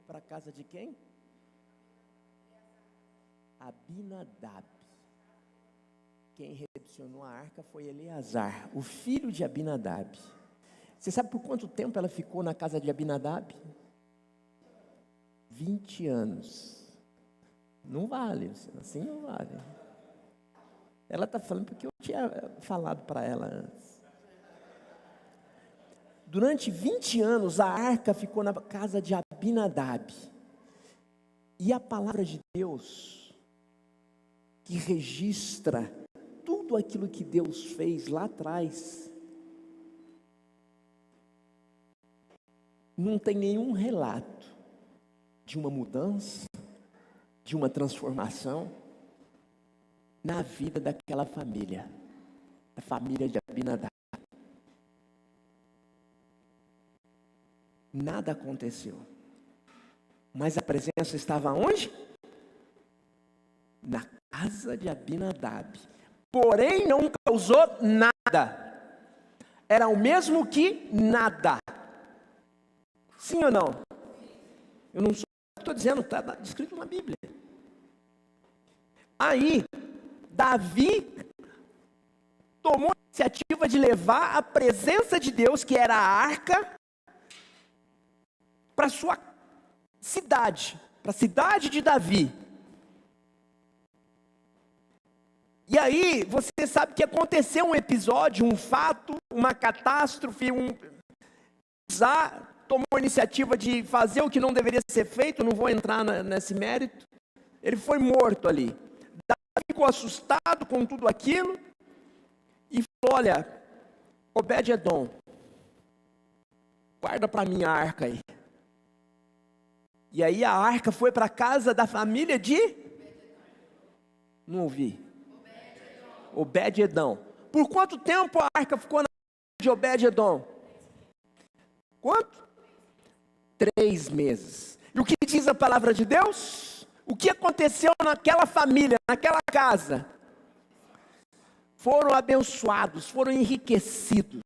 para a casa de quem? Abinadab. Quem recepcionou a arca foi Eleazar, o filho de Abinadab. Você sabe por quanto tempo ela ficou na casa de Abinadab? 20 anos. Não vale, assim não vale. Ela está falando porque eu tinha falado para ela antes. Durante 20 anos a arca ficou na casa de Abinadab. E a palavra de Deus, que registra tudo aquilo que Deus fez lá atrás, não tem nenhum relato de uma mudança, de uma transformação na vida daquela família, da família de Abinadab. Nada aconteceu. Mas a presença estava onde? Na casa de Abinadab. Porém não causou nada. Era o mesmo que nada. Sim ou não? Eu não sou o que estou dizendo, está escrito na Bíblia. Aí, Davi tomou a iniciativa de levar a presença de Deus, que era a arca, para a sua cidade, para a cidade de Davi. E aí, você sabe que aconteceu um episódio, um fato, uma catástrofe, Zá tomou a iniciativa de fazer o que não deveria ser feito, não vou entrar nesse mérito. Ele foi morto ali. Davi ficou assustado com tudo aquilo e falou: olha, Obed-edom, guarda para mim a arca aí. E aí a arca foi para a casa da família de... Não ouvi. Obed-edom. Por quanto tempo a arca ficou na casa de Obed-edom? Quanto? 3 meses. E o que diz a palavra de Deus? O que aconteceu naquela família, naquela casa? Foram abençoados, foram enriquecidos.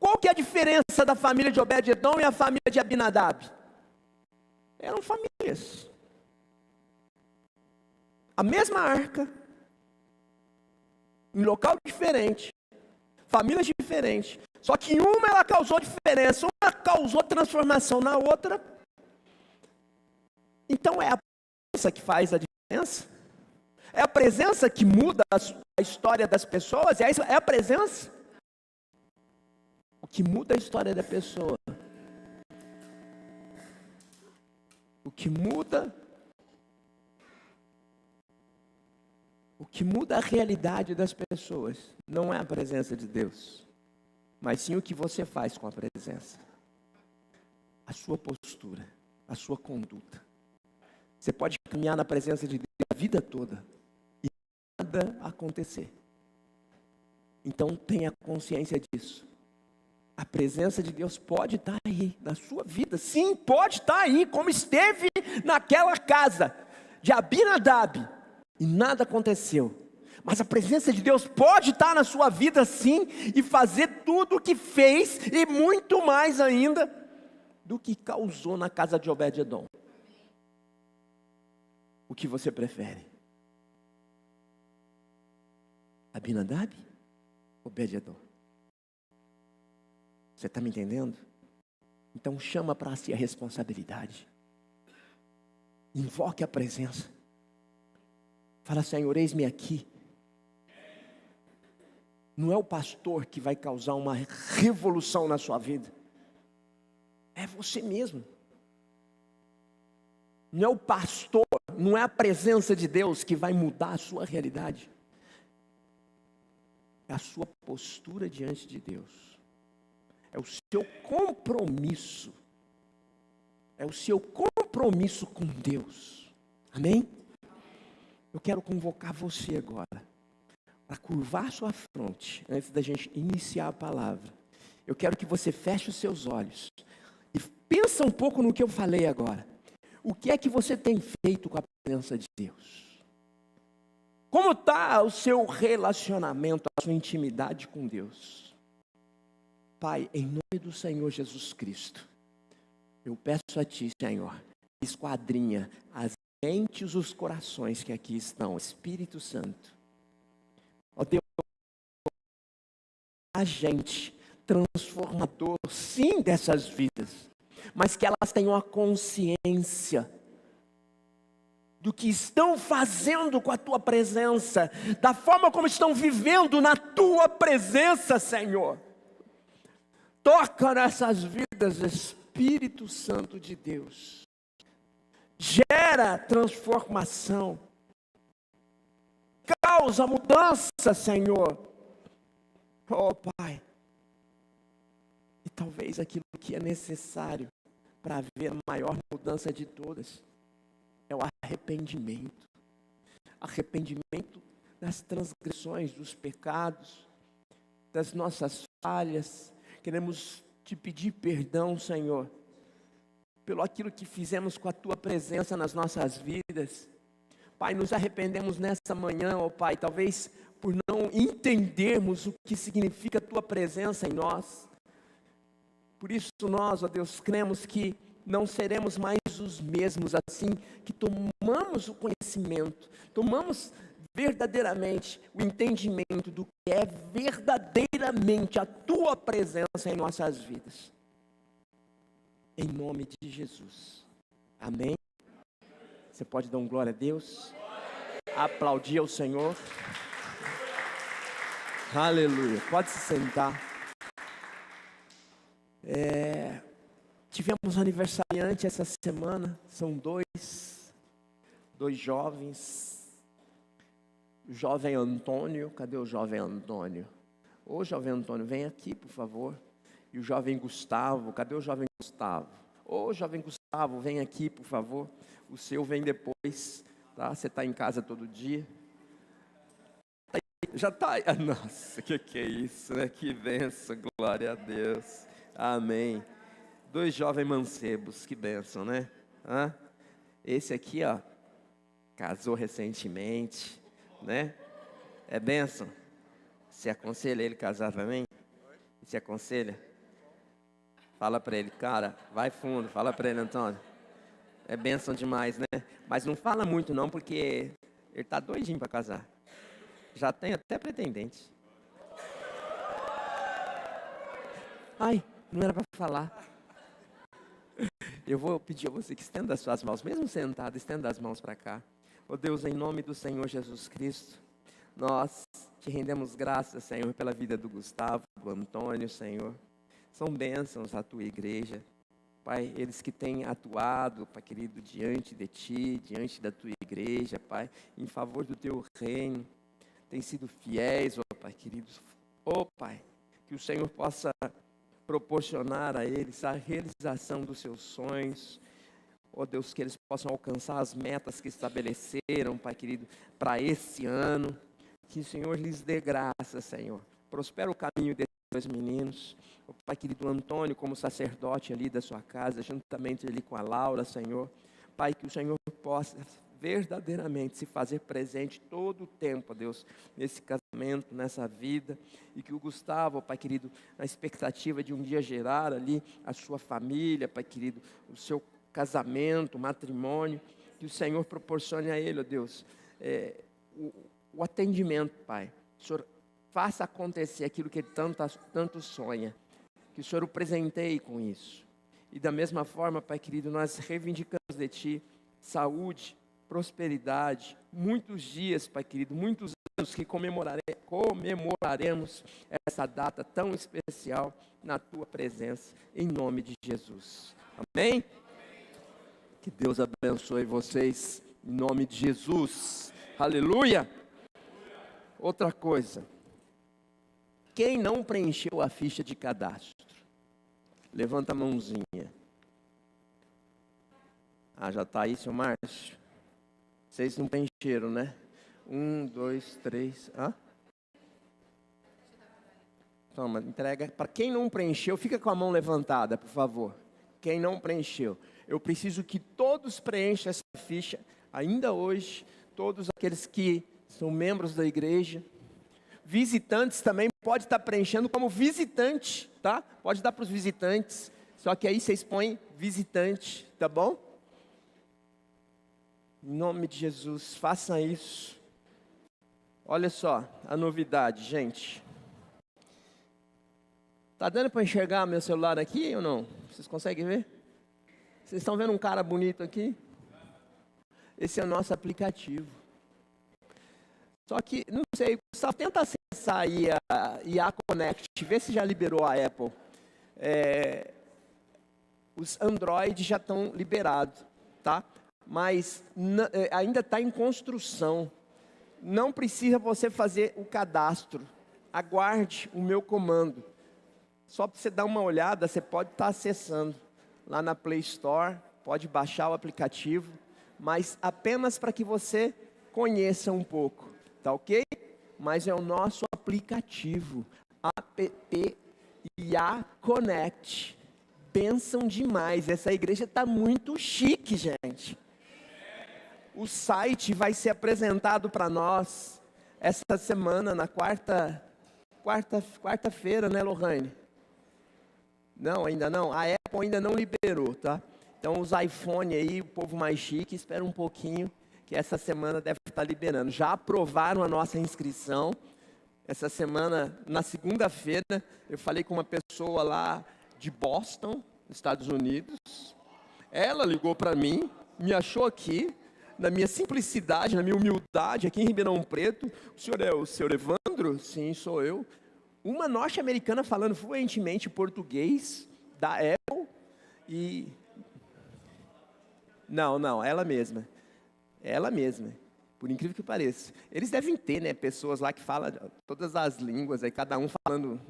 Qual que é a diferença da família de Obed-edom e a família de Abinadab? Eram famílias. A mesma arca, em local diferente, famílias diferentes. Só que uma ela causou diferença, uma causou transformação, na outra. Então é a presença que faz a diferença? É a presença que muda a história das pessoas? É a presença? O que muda a história da pessoa, o que muda a realidade das pessoas não é a presença de Deus, mas sim o que você faz com a presença, a sua postura, a sua conduta. Você pode caminhar na presença de Deus a vida toda e nada acontecer. Então tenha consciência disso. A presença de Deus pode estar aí na sua vida. Sim, pode estar aí, como esteve naquela casa de Abinadab. E nada aconteceu. Mas a presença de Deus pode estar na sua vida sim, e fazer tudo o que fez, e muito mais ainda, do que causou na casa de Obed-edom. O que você prefere? Abinadab? Obed-edom? Você está me entendendo? Então chama para si a responsabilidade. Invoque a presença. Fala: Senhor, eis-me aqui. Não é o pastor que vai causar uma revolução na sua vida. É você mesmo. Não é o pastor, não é a presença de Deus que vai mudar a sua realidade. É a sua postura diante de Deus. É o seu compromisso. É o seu compromisso com Deus. Amém? Eu quero convocar você agora para curvar sua fronte antes da gente iniciar a palavra. Eu quero que você feche os seus olhos e pensa um pouco no que eu falei agora. O que é que você tem feito com a presença de Deus? Como está o seu relacionamento, a sua intimidade com Deus? Pai, em nome do Senhor Jesus Cristo, eu peço a Ti, Senhor, esquadrinha as mentes, os corações que aqui estão, Espírito Santo. Ó Deus, agente transformador, sim, dessas vidas, mas que elas tenham a consciência do que estão fazendo com a Tua presença, da forma como estão vivendo na Tua presença, Senhor. Toca nessas vidas, Espírito Santo de Deus. Gera transformação. Causa mudança, Senhor. Oh, Pai. E talvez aquilo que é necessário para haver a maior mudança de todas é o arrependimento. Arrependimento das transgressões, dos pecados, das nossas falhas. Queremos te pedir perdão, Senhor, pelo aquilo que fizemos com a Tua presença nas nossas vidas. Pai, nos arrependemos nessa manhã, ó Pai, talvez por não entendermos o que significa a Tua presença em nós. Por isso nós, ó Deus, cremos que não seremos mais os mesmos assim, que tomamos o conhecimento, tomamos verdadeiramente o entendimento do que é verdadeiramente a Tua presença em nossas vidas. Em nome de Jesus. Amém? Você pode dar glória a Deus? Aplaudir ao Senhor. Aleluia. Pode se sentar. Tivemos aniversariante essa semana. São dois jovens. O jovem Antônio. Cadê o jovem Antônio? Ô jovem Antônio, vem aqui, por favor. E o jovem Gustavo. Cadê o jovem Gustavo? Ô jovem Gustavo, vem aqui, por favor. O seu vem depois, tá? Você está em casa todo dia. Já está. Nossa, que é isso, né? Que benção, glória a Deus. Amém. Dois jovens mancebos, que benção, né? Esse aqui, ó, casou recentemente, né? É benção. Você aconselha ele a casar também? Você aconselha? Fala para ele, cara, vai fundo, fala para ele, Antônio. É bênção demais, né? Mas não fala muito não, porque ele está doidinho para casar. Já tem até pretendente. Ai, não era para falar. Eu vou pedir a você que estenda as suas mãos, mesmo sentado, estenda as mãos para cá. Oh Deus, em nome do Senhor Jesus Cristo, nós te rendemos graças, Senhor, pela vida do Gustavo, do Antônio, Senhor. São bênçãos a tua igreja. Pai, eles que têm atuado, Pai querido, diante de Ti, diante da Tua igreja, Pai, em favor do Teu reino, têm sido fiéis, ó Pai querido. Ó Pai, que o Senhor possa proporcionar a eles a realização dos seus sonhos. Ó Deus, que eles possam alcançar as metas que estabeleceram, Pai querido, para esse ano. Que o Senhor lhes dê graça, Senhor. Prospera o caminho desses dois meninos. O Pai querido Antônio, como sacerdote ali da sua casa, juntamente ali com a Laura, Senhor. Pai, que o Senhor possa verdadeiramente se fazer presente todo o tempo, ó Deus, nesse casamento, nessa vida. E que o Gustavo, Pai querido, na expectativa de um dia gerar ali a sua família, Pai querido, o seu casamento, matrimônio, que o Senhor proporcione a ele, ó Deus, o atendimento, Pai. O Senhor faça acontecer aquilo que ele tanto sonha. Que o Senhor o presenteie com isso. E da mesma forma, Pai querido, nós reivindicamos de Ti saúde, prosperidade, muitos dias, Pai querido, muitos anos que comemoraremos essa data tão especial na Tua presença, em nome de Jesus. Amém? Que Deus abençoe vocês, em nome de Jesus. Aleluia! Outra coisa. Quem não preencheu a ficha de cadastro? Levanta a mãozinha. Já está aí, seu Márcio? Vocês não preencheram, né? 1, 2, 3. Toma, entrega. Para quem não preencheu, fica com a mão levantada, por favor. Quem não preencheu. Eu preciso que todos preencham essa ficha, ainda hoje. Todos aqueles que são membros da igreja. Visitantes também pode estar preenchendo como visitante, tá? Pode dar para os visitantes, só que aí vocês põem visitante, tá bom? Em nome de Jesus, faça isso. Olha só a novidade, gente. Tá dando para enxergar meu celular aqui ou não? Vocês conseguem ver? Vocês estão vendo um cara bonito aqui? Esse é o nosso aplicativo. Só que, não sei, só tenta acessar aí a IA Connect, vê se já liberou a Apple. Os Android já estão liberados, tá? Mas ainda está em construção. Não precisa você fazer o cadastro. Aguarde o meu comando. Só para você dar uma olhada, você pode estar acessando lá na Play Store, pode baixar o aplicativo, mas apenas para que você conheça um pouco, tá ok? Mas é o nosso aplicativo, app IA Connect. Bênção demais, essa igreja está muito chique, gente. O site vai ser apresentado para nós essa semana, na quarta-feira, né, Lohane? Não, ainda não. A Apple ainda não liberou, tá? Então, os iPhone aí, o povo mais chique, espera um pouquinho, que essa semana deve estar liberando. Já aprovaram a nossa inscrição. Essa semana, na segunda-feira, eu falei com uma pessoa lá de Boston, Estados Unidos. Ela ligou para mim, me achou aqui, na minha simplicidade, na minha humildade, aqui em Ribeirão Preto. O senhor é o senhor Evandro? Sim, sou eu. Uma norte-americana falando fluentemente português, da Apple, e... Não, ela mesma. Ela mesma, por incrível que pareça. Eles devem ter, né, pessoas lá que falam todas as línguas, aí cada um falando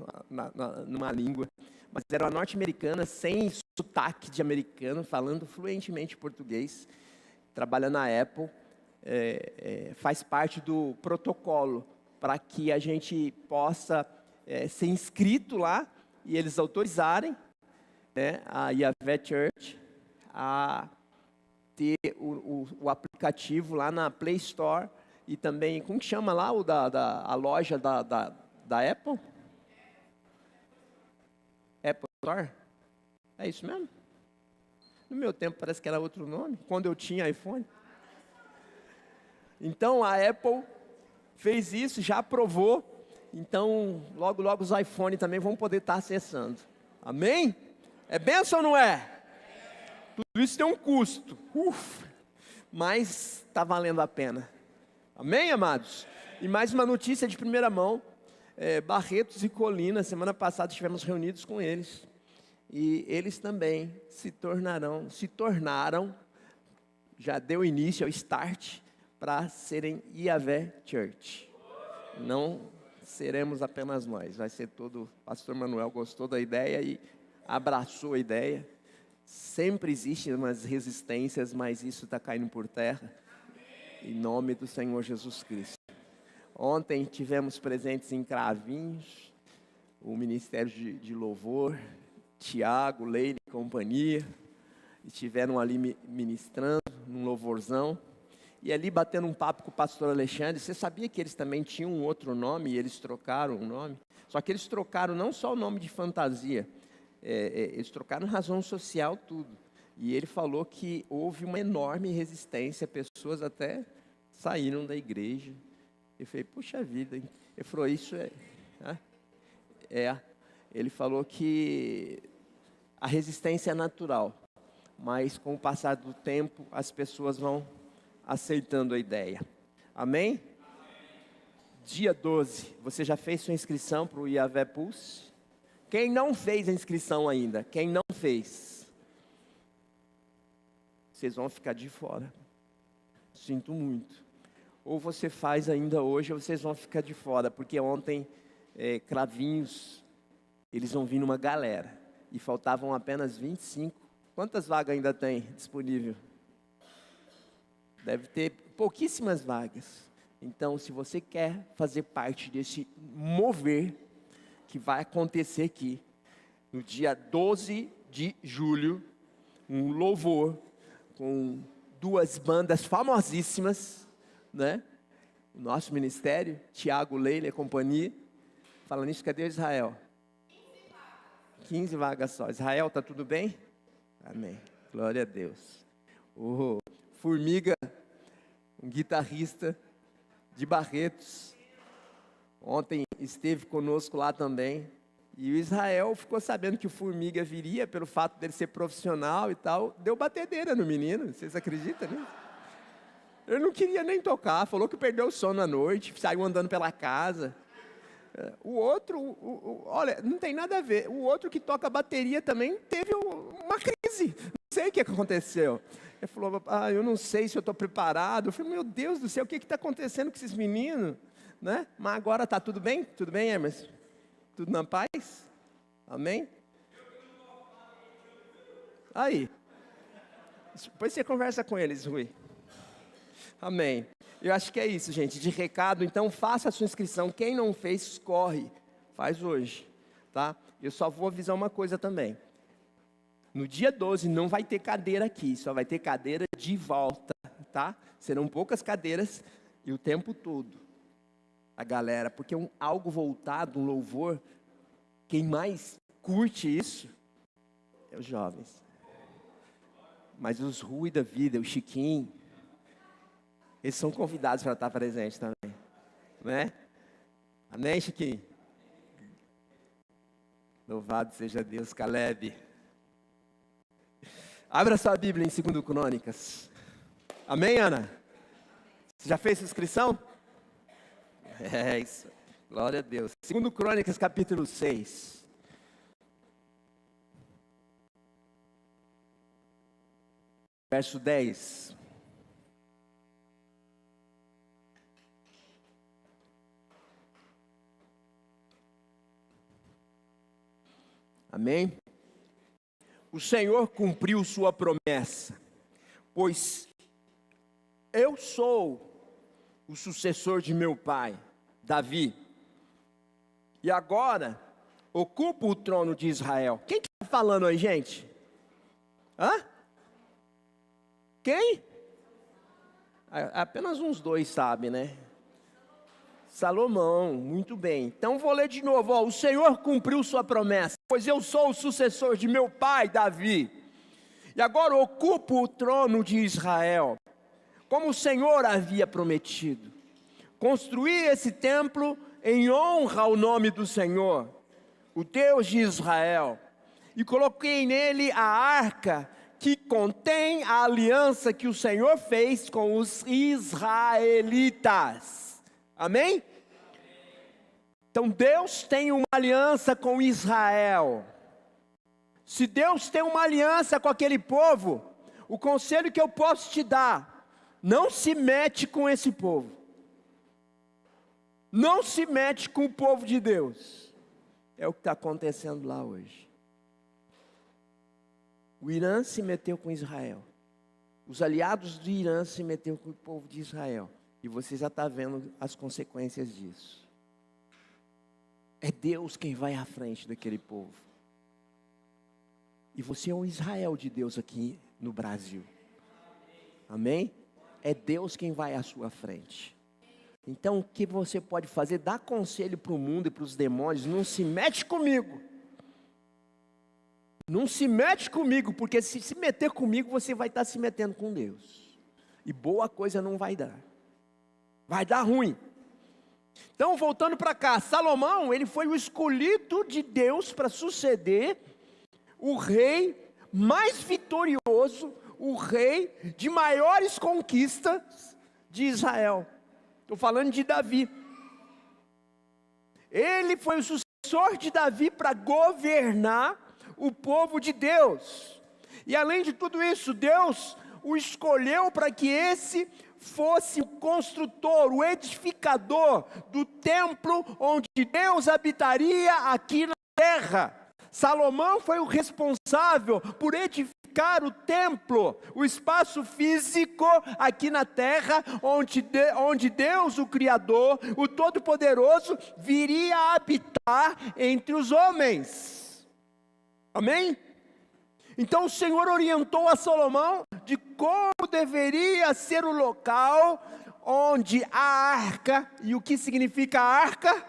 numa língua. Mas era uma norte-americana, sem sotaque de americano, falando fluentemente português, trabalha na Apple, faz parte do protocolo para que a gente possa ser inscrito lá e eles autorizarem, né, a Yahvé Church a ter o aplicativo lá na Play Store e também, como que chama lá a loja da Apple? Apple Store? É isso mesmo? No meu tempo parece que era outro nome, quando eu tinha iPhone. Então a Apple fez isso, já aprovou. Então logo os iPhones também vão poder estar acessando. Amém? É bênção ou não é? Tudo isso tem um custo. Mas está valendo a pena. Amém, amados? E mais uma notícia de primeira mão. Barretos e Colinas, semana passada estivemos reunidos com eles. E eles também se tornaram, já deu início ao start, para serem Yahvé Church. Não seremos apenas nós, vai ser todo. O pastor Manuel gostou da ideia e abraçou a ideia. Sempre existem umas resistências, mas isso está caindo por terra. Em nome do Senhor Jesus Cristo. Ontem tivemos presentes em Cravinhos, o Ministério de Louvor, Tiago, Leile e companhia. Estiveram ali ministrando, num louvorzão. E ali batendo um papo com o pastor Alexandre. Você sabia que eles também tinham um outro nome e eles trocaram o nome? Só que eles trocaram não só o nome de fantasia, eles trocaram razão social, tudo. E ele falou que houve uma enorme resistência, pessoas até saíram da igreja. Eu falei, puxa vida, hein? Ele falou, isso Ele falou que a resistência é natural, mas com o passar do tempo, as pessoas vão aceitando a ideia. Amém? Dia 12, você já fez sua inscrição para o Yahvé Pulse? Quem não fez a inscrição ainda? Quem não fez? Vocês vão ficar de fora. Sinto muito. Ou você faz ainda hoje, ou vocês vão ficar de fora. Porque ontem, Cravinhos, eles vão vir numa galera. E faltavam apenas 25. Quantas vagas ainda tem disponível? Deve ter pouquíssimas vagas. Então, se você quer fazer parte desse mover que vai acontecer aqui, no dia 12 de julho, um louvor com duas bandas famosíssimas, né? O nosso ministério, Tiago, Leila e companhia. Falando nisso, cadê Israel? 15 vagas só. Israel, tá tudo bem? Amém. Glória a Deus. O Formiga um guitarrista de Barretos. Ontem esteve conosco lá também. E o Israel ficou sabendo que o Formiga viria, pelo fato dele ser profissional e tal, deu batedeira no menino, vocês acreditam nisso? Ele não queria nem tocar, falou que perdeu o sono à noite, saiu andando pela casa. O outro, olha, não tem nada a ver, o outro que toca bateria também teve uma crise, não sei o que aconteceu. Ele falou, eu não sei se eu estou preparado. Eu falei, meu Deus do céu, o que está acontecendo com esses meninos? Né? Mas agora está tudo bem? Tudo bem, Emerson? Tudo na paz? Amém? Aí. Depois você conversa com eles, Rui. Amém. Eu acho que é isso, gente. De recado, então faça a sua inscrição. Quem não fez, corre. Faz hoje. Tá? Eu só vou avisar uma coisa também. No dia 12 não vai ter cadeira aqui. Só vai ter cadeira de volta. Tá? Serão poucas cadeiras e o tempo todo. A galera, porque algo voltado, um louvor, quem mais curte isso é os jovens. Mas os Rui da vida, o Chiquinho, eles são convidados para estar presentes também, né? Amém, Chiquinho? Louvado seja Deus, Caleb. Abra sua Bíblia em 2 Crônicas. Amém, Ana? Você já fez sua inscrição? É isso, glória a Deus. 2 Crônicas, capítulo 6. Verso 10. Amém? O Senhor cumpriu sua promessa, pois eu sou o sucessor de meu pai, Davi, e agora ocupo o trono de Israel. Quem que está falando aí, gente? Hã? Quem? Apenas uns dois sabem, né? Salomão, muito bem. Então vou ler de novo, ó. O Senhor cumpriu sua promessa, pois eu sou o sucessor de meu pai, Davi, e agora ocupo o trono de Israel, como o Senhor havia prometido. Construí esse templo em honra ao nome do Senhor, o Deus de Israel, e coloquei nele a arca que contém a aliança que o Senhor fez com os israelitas. Amém? Então Deus tem uma aliança com Israel. Se Deus tem uma aliança com aquele povo, o conselho que eu posso te dar: não se mete com esse povo. Não se mete com o povo de Deus. É o que está acontecendo lá hoje. O Irã se meteu com Israel. Os aliados do Irã se meteram com o povo de Israel. E você já está vendo as consequências disso. É Deus quem vai à frente daquele povo. E você é o Israel de Deus aqui no Brasil. Amém? É Deus quem vai à sua frente. Então o que você pode fazer? Dá conselho para o mundo e para os demônios. Não se mete comigo. Não se mete comigo, porque se meter comigo, você vai estar se metendo com Deus. E boa coisa não vai dar. Vai dar ruim. Então, voltando para cá, Salomão, ele foi o escolhido de Deus para suceder o rei mais vitorioso, o rei de maiores conquistas de Israel. Estou falando de Davi. Ele foi o sucessor de Davi para governar o povo de Deus. E além de tudo isso, Deus o escolheu para que esse fosse o construtor, o edificador do templo onde Deus habitaria aqui na terra. Salomão foi o responsável por edificar o templo, o espaço físico aqui na terra, onde Deus, o Criador, o Todo-Poderoso, viria a habitar entre os homens. Amém? Então o Senhor orientou a Salomão de como deveria ser o local onde a arca, e o que significa a arca?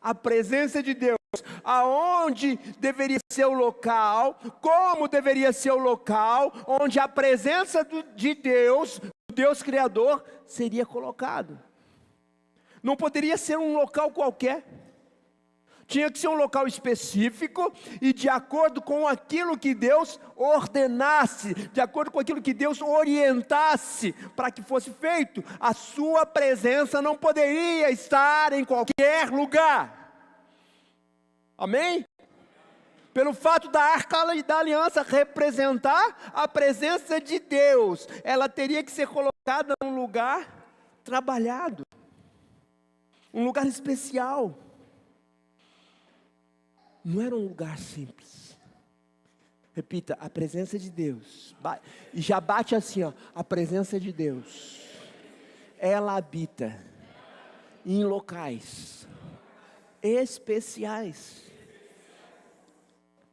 A presença de Deus. Aonde deveria ser o local, como deveria ser o local, onde a presença de Deus Deus Criador seria colocado. Não poderia ser um local qualquer. Tinha que ser um local específico e de acordo com aquilo que Deus ordenasse, de acordo com aquilo que Deus orientasse para que fosse feito. A sua presença não poderia estar em qualquer lugar. Amém? Pelo fato da Arca da Aliança representar a presença de Deus, ela teria que ser colocada num lugar trabalhado, um lugar especial. Não era um lugar simples. Repita, a presença de Deus. E já bate assim, ó, a presença de Deus. Ela habita em locais especiais.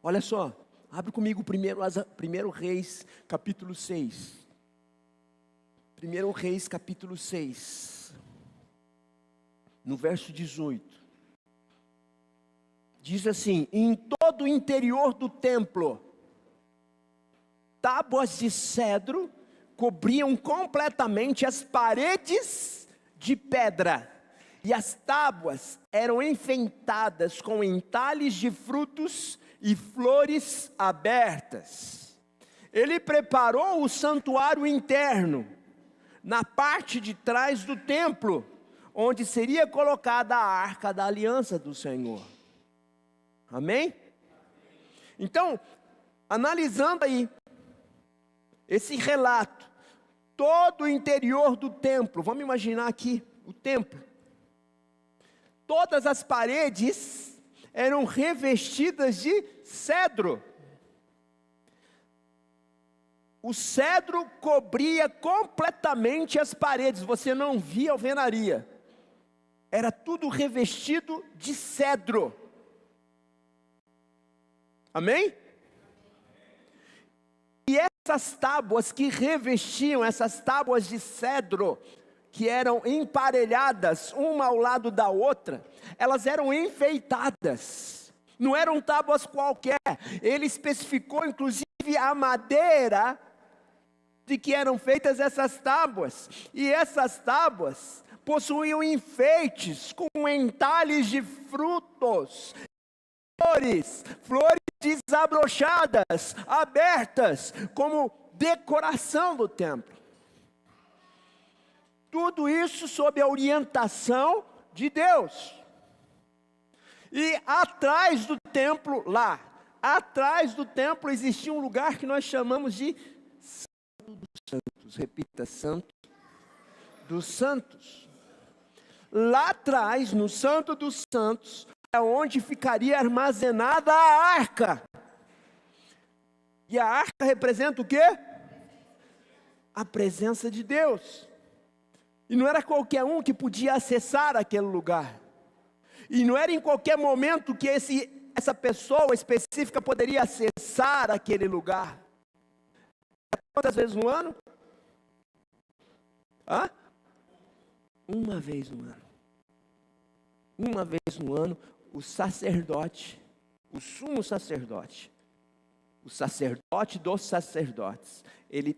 Olha só, abre comigo primeiro Reis, capítulo 6. 1 Reis, capítulo 6. No verso 18. Diz assim: em todo o interior do templo, tábuas de cedro cobriam completamente as paredes de pedra, e as tábuas eram enfeitadas com entalhes de frutos e flores abertas. Ele preparou o santuário interno, na parte de trás do templo, onde seria colocada a arca da aliança do Senhor. Amém? Então, analisando aí esse relato, todo o interior do templo, vamos imaginar aqui o templo. Todas as paredes eram revestidas de cedro. O cedro cobria completamente as paredes, você não via alvenaria. Era tudo revestido de cedro. Amém? E essas tábuas que revestiam, essas tábuas de cedro, que eram emparelhadas uma ao lado da outra, elas eram enfeitadas. Não eram tábuas qualquer. Ele especificou inclusive a madeira de que eram feitas essas tábuas. E essas tábuas possuíam enfeites com entalhes de frutos, flores desabrochadas, abertas, como decoração do templo. Tudo isso sob a orientação de Deus. E atrás do templo, atrás do templo existia um lugar que nós chamamos de Santo dos Santos. Repita, Santo dos Santos. Lá atrás, no Santo dos Santos, é onde ficaria armazenada a arca. E a arca representa o quê? A presença de Deus. E não era qualquer um que podia acessar aquele lugar. E não era em qualquer momento que essa pessoa específica poderia acessar aquele lugar. Quantas vezes no ano? Uma vez no ano. Uma vez no ano, o sacerdote, o sumo sacerdote, o sacerdote dos sacerdotes, ele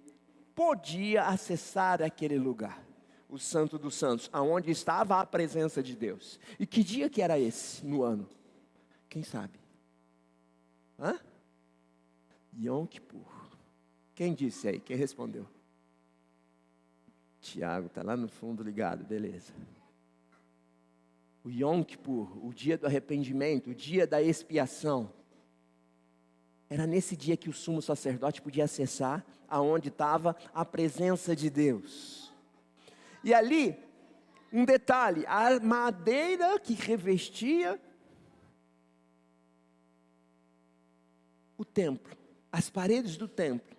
podia acessar aquele lugar, o Santo dos Santos, aonde estava a presença de Deus. E que dia que era esse no ano? Quem sabe? Yom Kippur. Quem disse aí? Quem respondeu? Tiago, está lá no fundo ligado, beleza. O Yom Kippur, o dia do arrependimento, o dia da expiação. Era nesse dia que o sumo sacerdote podia acessar aonde estava a presença de Deus. E ali, um detalhe, a madeira que revestia o templo, as paredes do templo,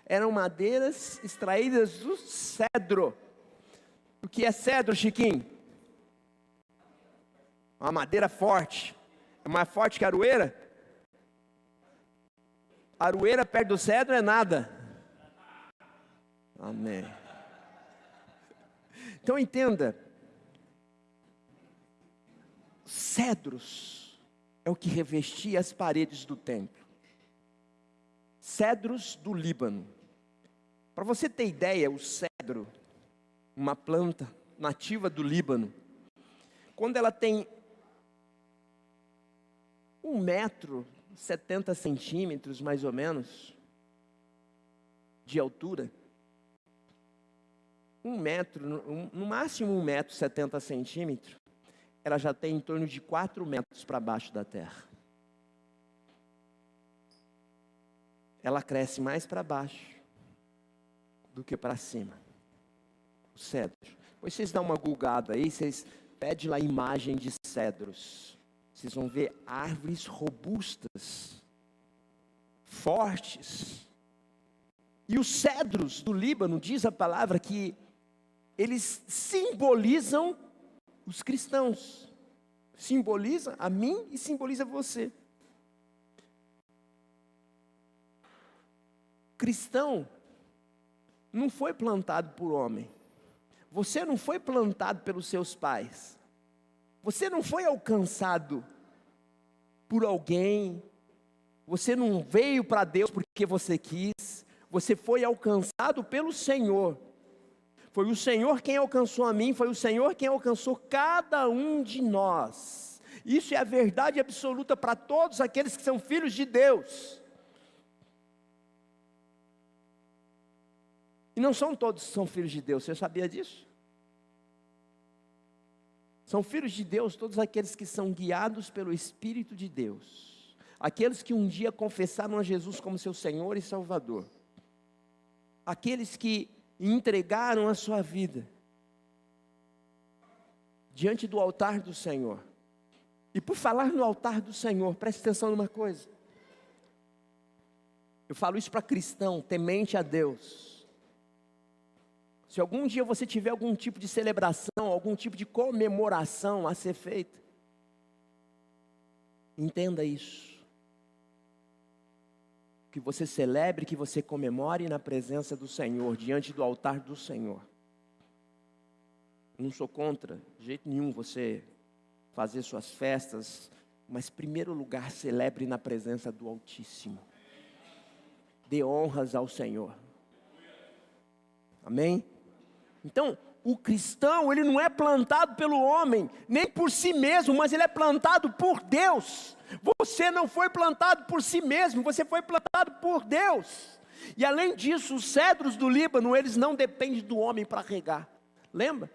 eram madeiras extraídas do cedro. O que é cedro, Chiquinho? Uma madeira forte. É mais forte que a aroeira? A aroeira perto do cedro é nada. Amém. Então entenda, cedros é o que revestia as paredes do templo. Cedros do Líbano. Para você ter ideia, o cedro uma planta nativa do Líbano, quando ela tem 1,70 m, mais ou menos, de altura, 1 metro, no máximo 1,70 m, ela já tem em torno de 4 metros para baixo da terra. Ela cresce mais para baixo do que para cima. O cedro. Depois vocês dão uma googada aí, vocês pedem lá imagem de cedros. Vocês vão ver árvores robustas, fortes. E os cedros do Líbano, diz a palavra que eles simbolizam os cristãos. Simboliza a mim e simboliza você. Cristão não foi plantado por homem. Você não foi plantado pelos seus pais. Você não foi alcançado por alguém. Você não veio para Deus porque você quis. Você foi alcançado pelo Senhor. Foi o Senhor quem alcançou a mim, foi o Senhor quem alcançou cada um de nós. Isso é a verdade absoluta para todos aqueles que são filhos de Deus. E não são todos que são filhos de Deus, você sabia disso? São filhos de Deus todos aqueles que são guiados pelo Espírito de Deus. Aqueles que um dia confessaram a Jesus como seu Senhor e Salvador. Aqueles que entregaram a sua vida diante do altar do Senhor. E por falar no altar do Senhor, preste atenção numa coisa. Eu falo isso para cristão, temente a Deus. Se algum dia você tiver algum tipo de celebração, algum tipo de comemoração a ser feita, entenda isso. Que você celebre, que você comemore na presença do Senhor, diante do altar do Senhor. Não sou contra, de jeito nenhum, você fazer suas festas, mas em primeiro lugar, celebre na presença do Altíssimo. Dê honras ao Senhor. Amém? Então, o cristão, ele não é plantado pelo homem, nem por si mesmo, mas ele é plantado por Deus. Você não foi plantado por si mesmo, você foi plantado por Deus. E além disso, os cedros do Líbano, eles não dependem do homem para regar. Lembra?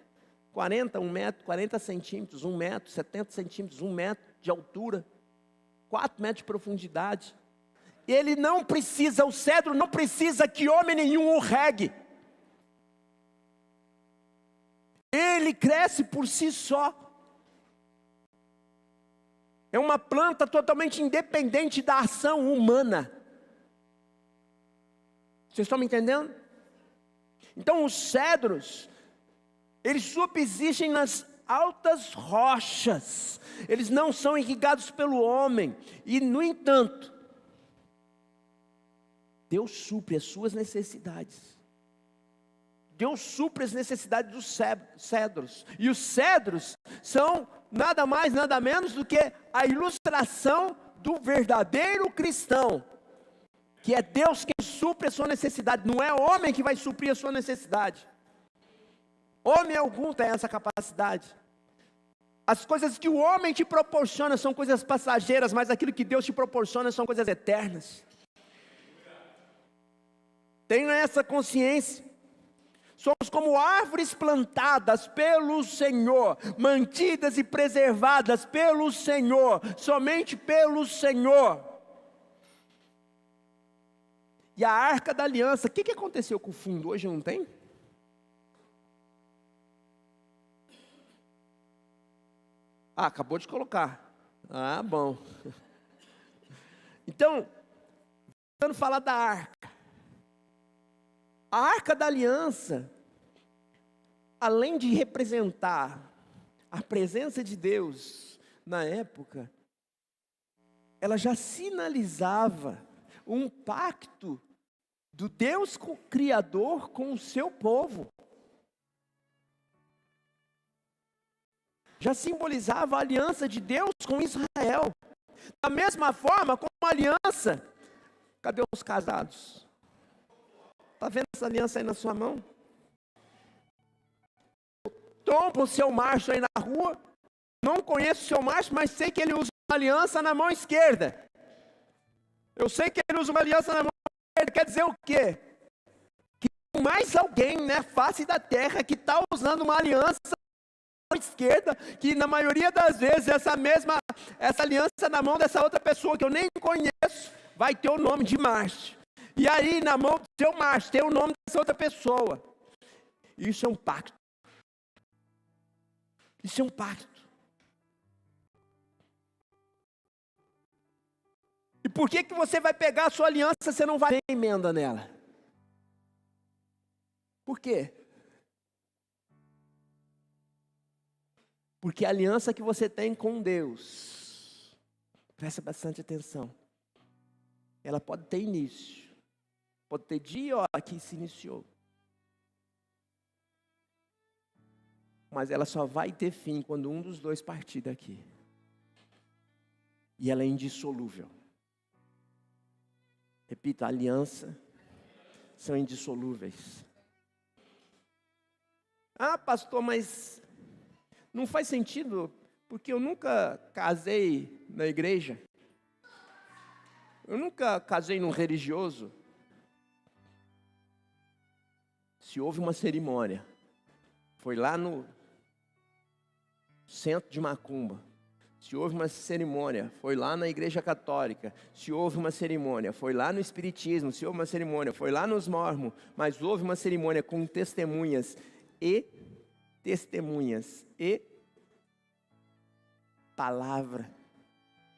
1 metro, 40 centímetros, 1 metro, 70 centímetros, 1 metro de altura, 4 metros de profundidade. Ele não precisa, o cedro não precisa que homem nenhum o regue. Ele cresce por si só. É uma planta totalmente independente da ação humana. Vocês estão me entendendo? Então os cedros, eles subsistem nas altas rochas. Eles não são irrigados pelo homem. E no entanto, Deus supre as suas necessidades. Deus supre as necessidades dos cedros. E os cedros são nada mais, nada menos do que a ilustração do verdadeiro cristão. Que é Deus quem supre a sua necessidade. Não é o homem que vai suprir a sua necessidade. Homem algum tem essa capacidade. As coisas que o homem te proporciona são coisas passageiras, mas aquilo que Deus te proporciona são coisas eternas. Tenha essa consciência. Somos como árvores plantadas pelo Senhor, mantidas e preservadas pelo Senhor, somente pelo Senhor. E a Arca da Aliança, o que aconteceu com o fundo? Hoje não tem? Ah, acabou de colocar. Ah, bom. Então, vamos falar da Arca. A Arca da Aliança, além de representar a presença de Deus na época, ela já sinalizava um pacto do Deus Criador com o seu povo. Já simbolizava a aliança de Deus com Israel. Da mesma forma como a aliança, cadê os casados? Está vendo essa aliança aí na sua mão? tromba o seu macho aí na rua, não conheço o seu macho, mas sei que ele usa uma aliança na mão esquerda. Eu sei que ele usa uma aliança na mão esquerda, quer dizer o quê? Que tem mais alguém na face da terra que está usando uma aliança na mão esquerda, que na maioria das vezes essa aliança na mão dessa outra pessoa que eu nem conheço, vai ter o nome de macho. E aí na mão do seu macho tem o nome dessa outra pessoa. Isso é um pacto. Isso é um pacto. E por que você vai pegar a sua aliança se você não vai ter emenda nela? Por quê? Porque a aliança que você tem com Deus, presta bastante atenção, ela pode ter início, pode ter dia e hora que se iniciou, mas ela só vai ter fim quando um dos dois partir daqui. E ela é indissolúvel. Repita, a aliança são indissolúveis. Ah, pastor, mas não faz sentido, porque eu nunca casei na igreja. Eu nunca casei num religioso. Se houve uma cerimônia, foi lá no centro de Macumba. Se houve uma cerimônia, foi lá na igreja católica. Se houve uma cerimônia, foi lá no espiritismo. Se houve uma cerimônia, foi lá nos mormons. Mas houve uma cerimônia com testemunhas e palavra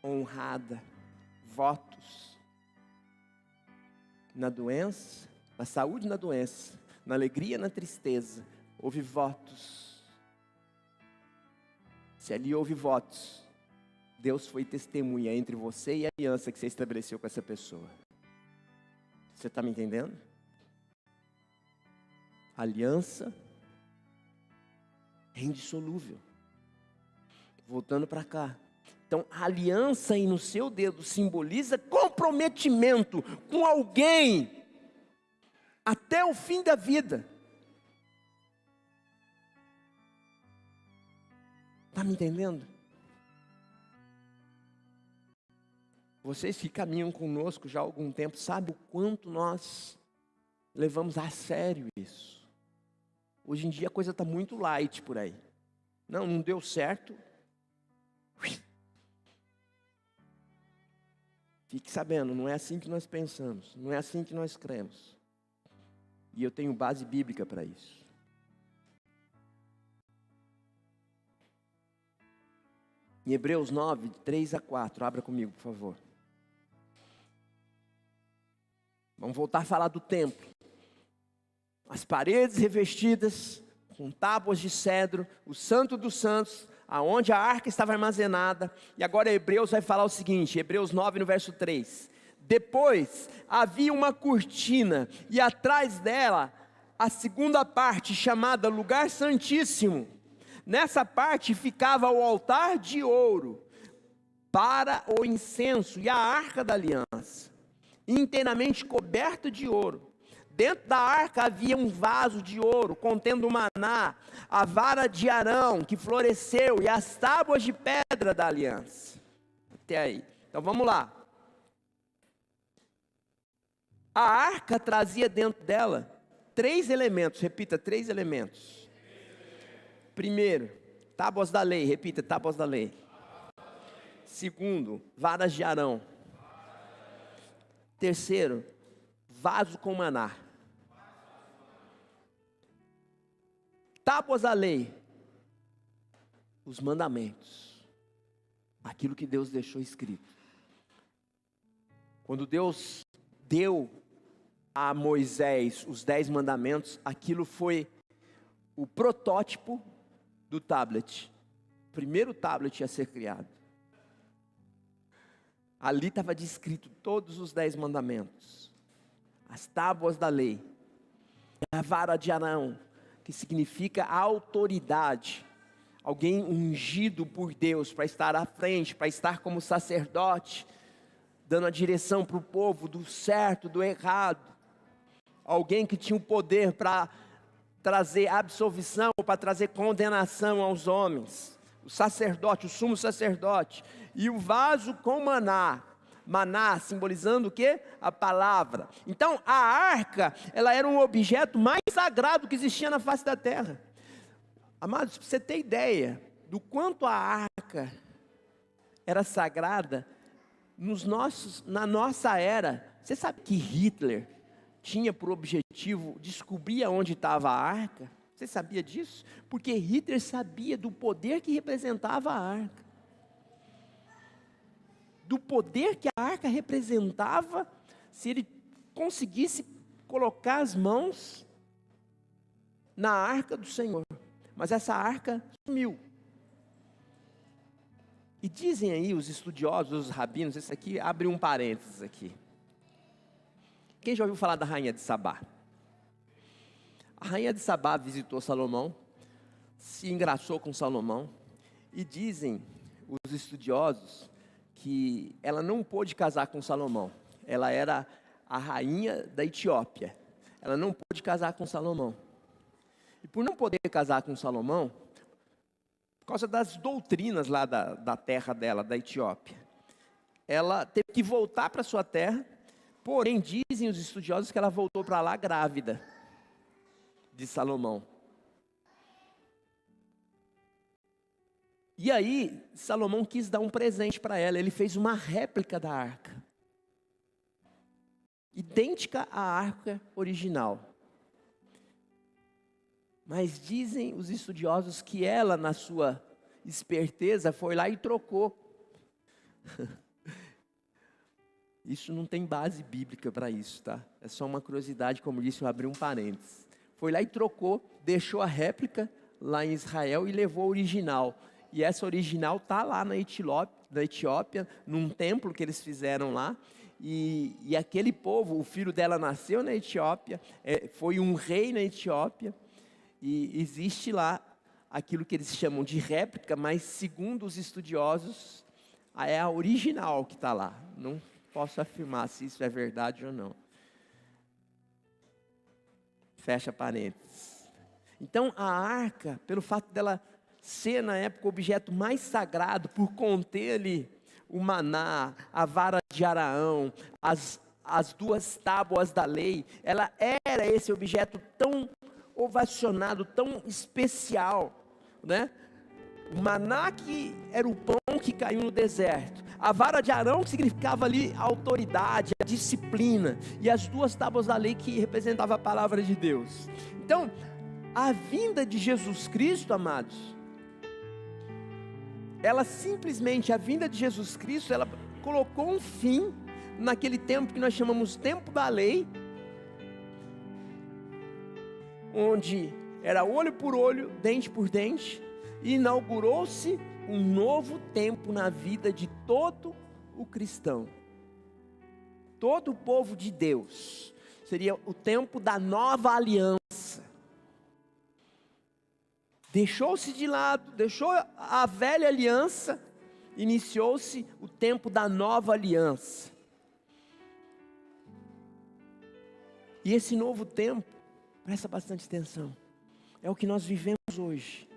honrada, votos. Na doença, na saúde, na doença, na alegria, na tristeza, houve votos. Se ali houve votos, Deus foi testemunha entre você e a aliança que você estabeleceu com essa pessoa. Você está me entendendo? A aliança é indissolúvel. Voltando para cá. Então, a aliança aí no seu dedo simboliza comprometimento com alguém até o fim da vida. Está me entendendo? Vocês que caminham conosco já há algum tempo, sabem o quanto nós levamos a sério isso. Hoje em dia a coisa está muito light por aí. Não deu certo. Fique sabendo, não é assim que nós pensamos, não é assim que nós cremos. E eu tenho base bíblica para isso. Em Hebreus 9, 3-4, abra comigo, por favor. Vamos voltar a falar do templo. As paredes revestidas com tábuas de cedro, o santo dos santos, aonde a arca estava armazenada. E agora Hebreus vai falar o seguinte, Hebreus 9 no verso 3. Depois havia uma cortina e atrás dela a segunda parte chamada lugar santíssimo. Nessa parte ficava o altar de ouro para o incenso e a arca da aliança, inteiramente coberto de ouro. Dentro da arca havia um vaso de ouro contendo o maná, a vara de Arão que floresceu e as tábuas de pedra da aliança. Até aí. Então vamos lá. A arca trazia dentro dela 3 elementos. Repita, 3 elementos. Primeiro, tábuas da lei. Repita, tábuas da lei. Segundo, varas de Arão. Terceiro, vaso com maná. Tábuas da lei, os mandamentos, aquilo que Deus deixou escrito. Quando Deus deu a Moisés os 10 mandamentos, aquilo foi o protótipo do tablet, o primeiro tablet a ser criado. Ali estava descrito todos os 10 mandamentos, as tábuas da lei, a vara de Arão, que significa autoridade, alguém ungido por Deus para estar à frente, para estar como sacerdote, dando a direção para o povo do certo, do errado, alguém que tinha o poder para trazer absolvição ou para trazer condenação aos homens. O sacerdote, o sumo sacerdote. E o vaso com maná. Maná simbolizando o quê? A palavra. Então a arca, ela era um objeto mais sagrado que existia na face da terra. Amados, para você ter ideia do quanto a arca era sagrada, na nossa era, você sabe que Hitler tinha por objetivo descobrir onde estava a arca? Você sabia disso? Porque Hitler sabia do poder que representava a arca. Do poder que a arca representava, se ele conseguisse colocar as mãos na arca do Senhor. Mas essa arca sumiu. E dizem aí os estudiosos, os rabinos, esse aqui abre um parênteses aqui. Quem já ouviu falar da rainha de Sabá? A rainha de Sabá visitou Salomão, se engraçou com Salomão, e dizem os estudiosos que ela não pôde casar com Salomão. Ela era a rainha da Etiópia. Ela não pôde casar com Salomão. E por não poder casar com Salomão, por causa das doutrinas lá da terra dela, da Etiópia, ela teve que voltar para sua terra. Porém, dizem os estudiosos que ela voltou para lá grávida de Salomão. E aí, Salomão quis dar um presente para ela. Ele fez uma réplica da arca, idêntica à arca original. Mas dizem os estudiosos que ela, na sua esperteza, foi lá e trocou. Isso não tem base bíblica para isso, tá? É só uma curiosidade, como disse, eu abri um parênteses. Foi lá e trocou, deixou a réplica lá em Israel e levou a original. E essa original está lá na Etiópia, num templo que eles fizeram lá. E aquele povo, o filho dela nasceu na Etiópia, foi um rei na Etiópia. E existe lá aquilo que eles chamam de réplica, mas segundo os estudiosos, é a original que está lá. Não posso afirmar se isso é verdade ou não. Fecha parênteses. Então a arca, pelo fato dela ser na época o objeto mais sagrado, por conter ali o maná, a vara de Araão, as duas tábuas da lei, ela era esse objeto tão ovacionado, tão especial, né? O maná, que era o pão que caiu no deserto, a vara de Arão, que significava ali a autoridade, a disciplina, e as duas tábuas da lei, que representava a palavra de Deus. Então, a vinda de Jesus Cristo, amados, a vinda de Jesus Cristo, ela colocou um fim naquele tempo que nós chamamos tempo da lei, onde era olho por olho, dente por dente, e inaugurou-se um novo tempo na vida de todo o cristão, todo o povo de Deus. Seria o tempo da nova aliança. Deixou-se de lado, deixou a velha aliança, iniciou-se o tempo da nova aliança. E esse novo tempo, presta bastante atenção, é o que nós vivemos hoje.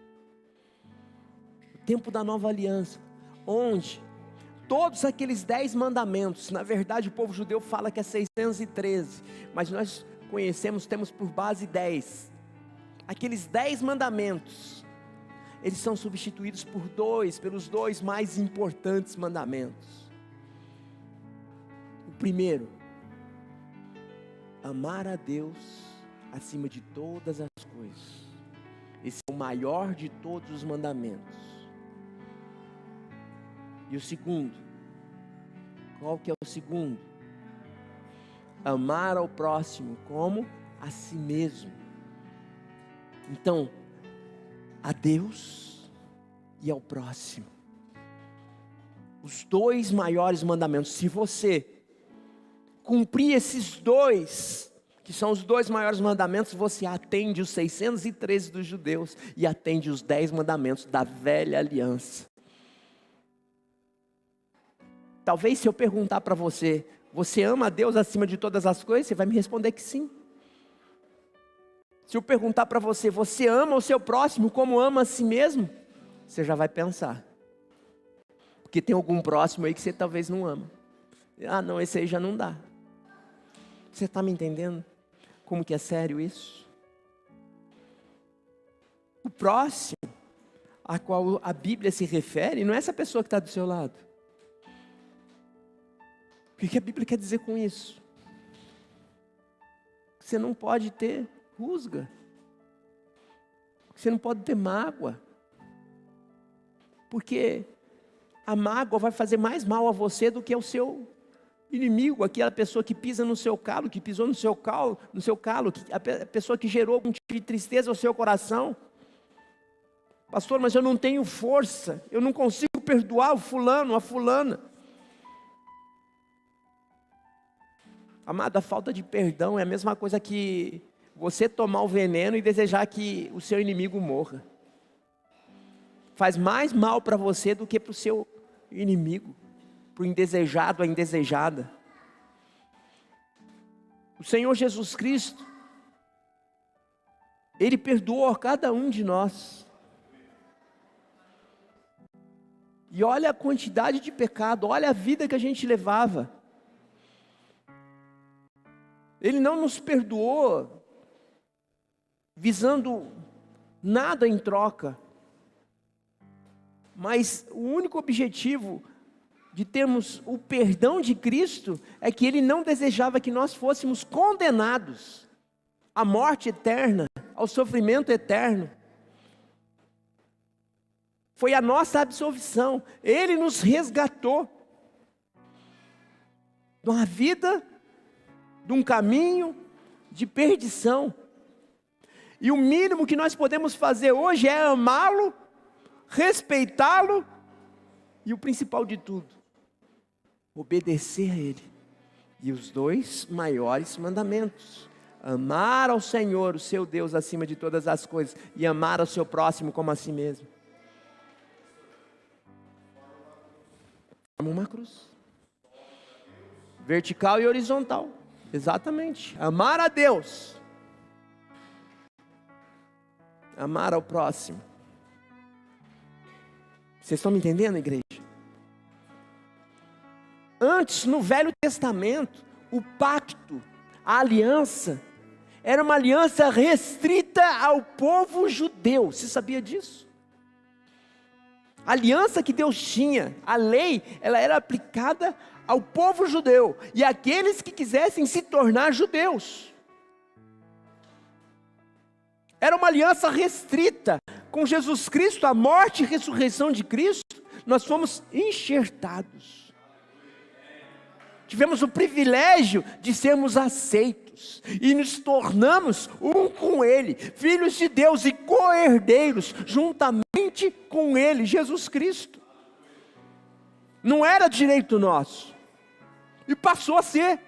O tempo da nova aliança, onde todos aqueles 10 mandamentos, na verdade o povo judeu fala que é 613, mas nós temos por base 10. Aqueles 10 mandamentos, eles são substituídos pelos dois mais importantes mandamentos. O primeiro, amar a Deus acima de todas as coisas. Esse é o maior de todos os mandamentos. E o segundo, qual que é o segundo? Amar ao próximo como a si mesmo. Então, a Deus e ao próximo. Os dois maiores mandamentos. Se você cumprir esses dois, que são os dois maiores mandamentos, você atende os 613 dos judeus e atende os 10 mandamentos da velha aliança. Talvez se eu perguntar para você, você ama a Deus acima de todas as coisas? Você vai me responder que sim. Se eu perguntar para você, você ama o seu próximo como ama a si mesmo? Você já vai pensar. Porque tem algum próximo aí que você talvez não ama. Ah, não, esse aí já não dá. Você está me entendendo? Como que é sério isso? O próximo a qual a Bíblia se refere não é essa pessoa que está do seu lado. O que a Bíblia quer dizer com isso? Você não pode ter rusga. Você não pode ter mágoa. Porque a mágoa vai fazer mais mal a você do que ao seu inimigo, aquela pessoa que pisa no seu calo, que pisou no seu calo, a pessoa que gerou algum tipo de tristeza ao seu coração. Pastor, mas eu não tenho força, eu não consigo perdoar o fulano, a fulana. Amado, a falta de perdão é a mesma coisa que você tomar o veneno e desejar que o seu inimigo morra. Faz mais mal para você do que para o seu inimigo, para o indesejado, a indesejada. O Senhor Jesus Cristo, Ele perdoou a cada um de nós. E olha a quantidade de pecado, olha a vida que a gente levava. Ele não nos perdoou visando nada em troca. Mas o único objetivo de termos o perdão de Cristo é que Ele não desejava que nós fôssemos condenados à morte eterna, ao sofrimento eterno. Foi a nossa absolvição. Ele nos resgatou de uma vida, de um caminho de perdição. E o mínimo que nós podemos fazer hoje é amá-lo, respeitá-lo e o principal de tudo, obedecer a Ele. E os 2 maiores mandamentos: amar ao Senhor, o seu Deus, acima de todas as coisas, e amar ao seu próximo como a si mesmo. Uma cruz, vertical e horizontal, exatamente. Amar a Deus, amar ao próximo. Vocês estão me entendendo, igreja? Antes, no Velho Testamento, o pacto, a aliança, era uma aliança restrita ao povo judeu. Você sabia disso? A aliança que Deus tinha, a lei, ela era aplicada ao povo judeu e àqueles que quisessem se tornar judeus. Era uma aliança restrita. Com Jesus Cristo, a morte e ressurreição de Cristo, nós fomos enxertados. Tivemos o privilégio de sermos aceitos e nos tornamos um com Ele, filhos de Deus e co-herdeiros, juntamente com Ele, Jesus Cristo. Não era direito nosso e passou a ser.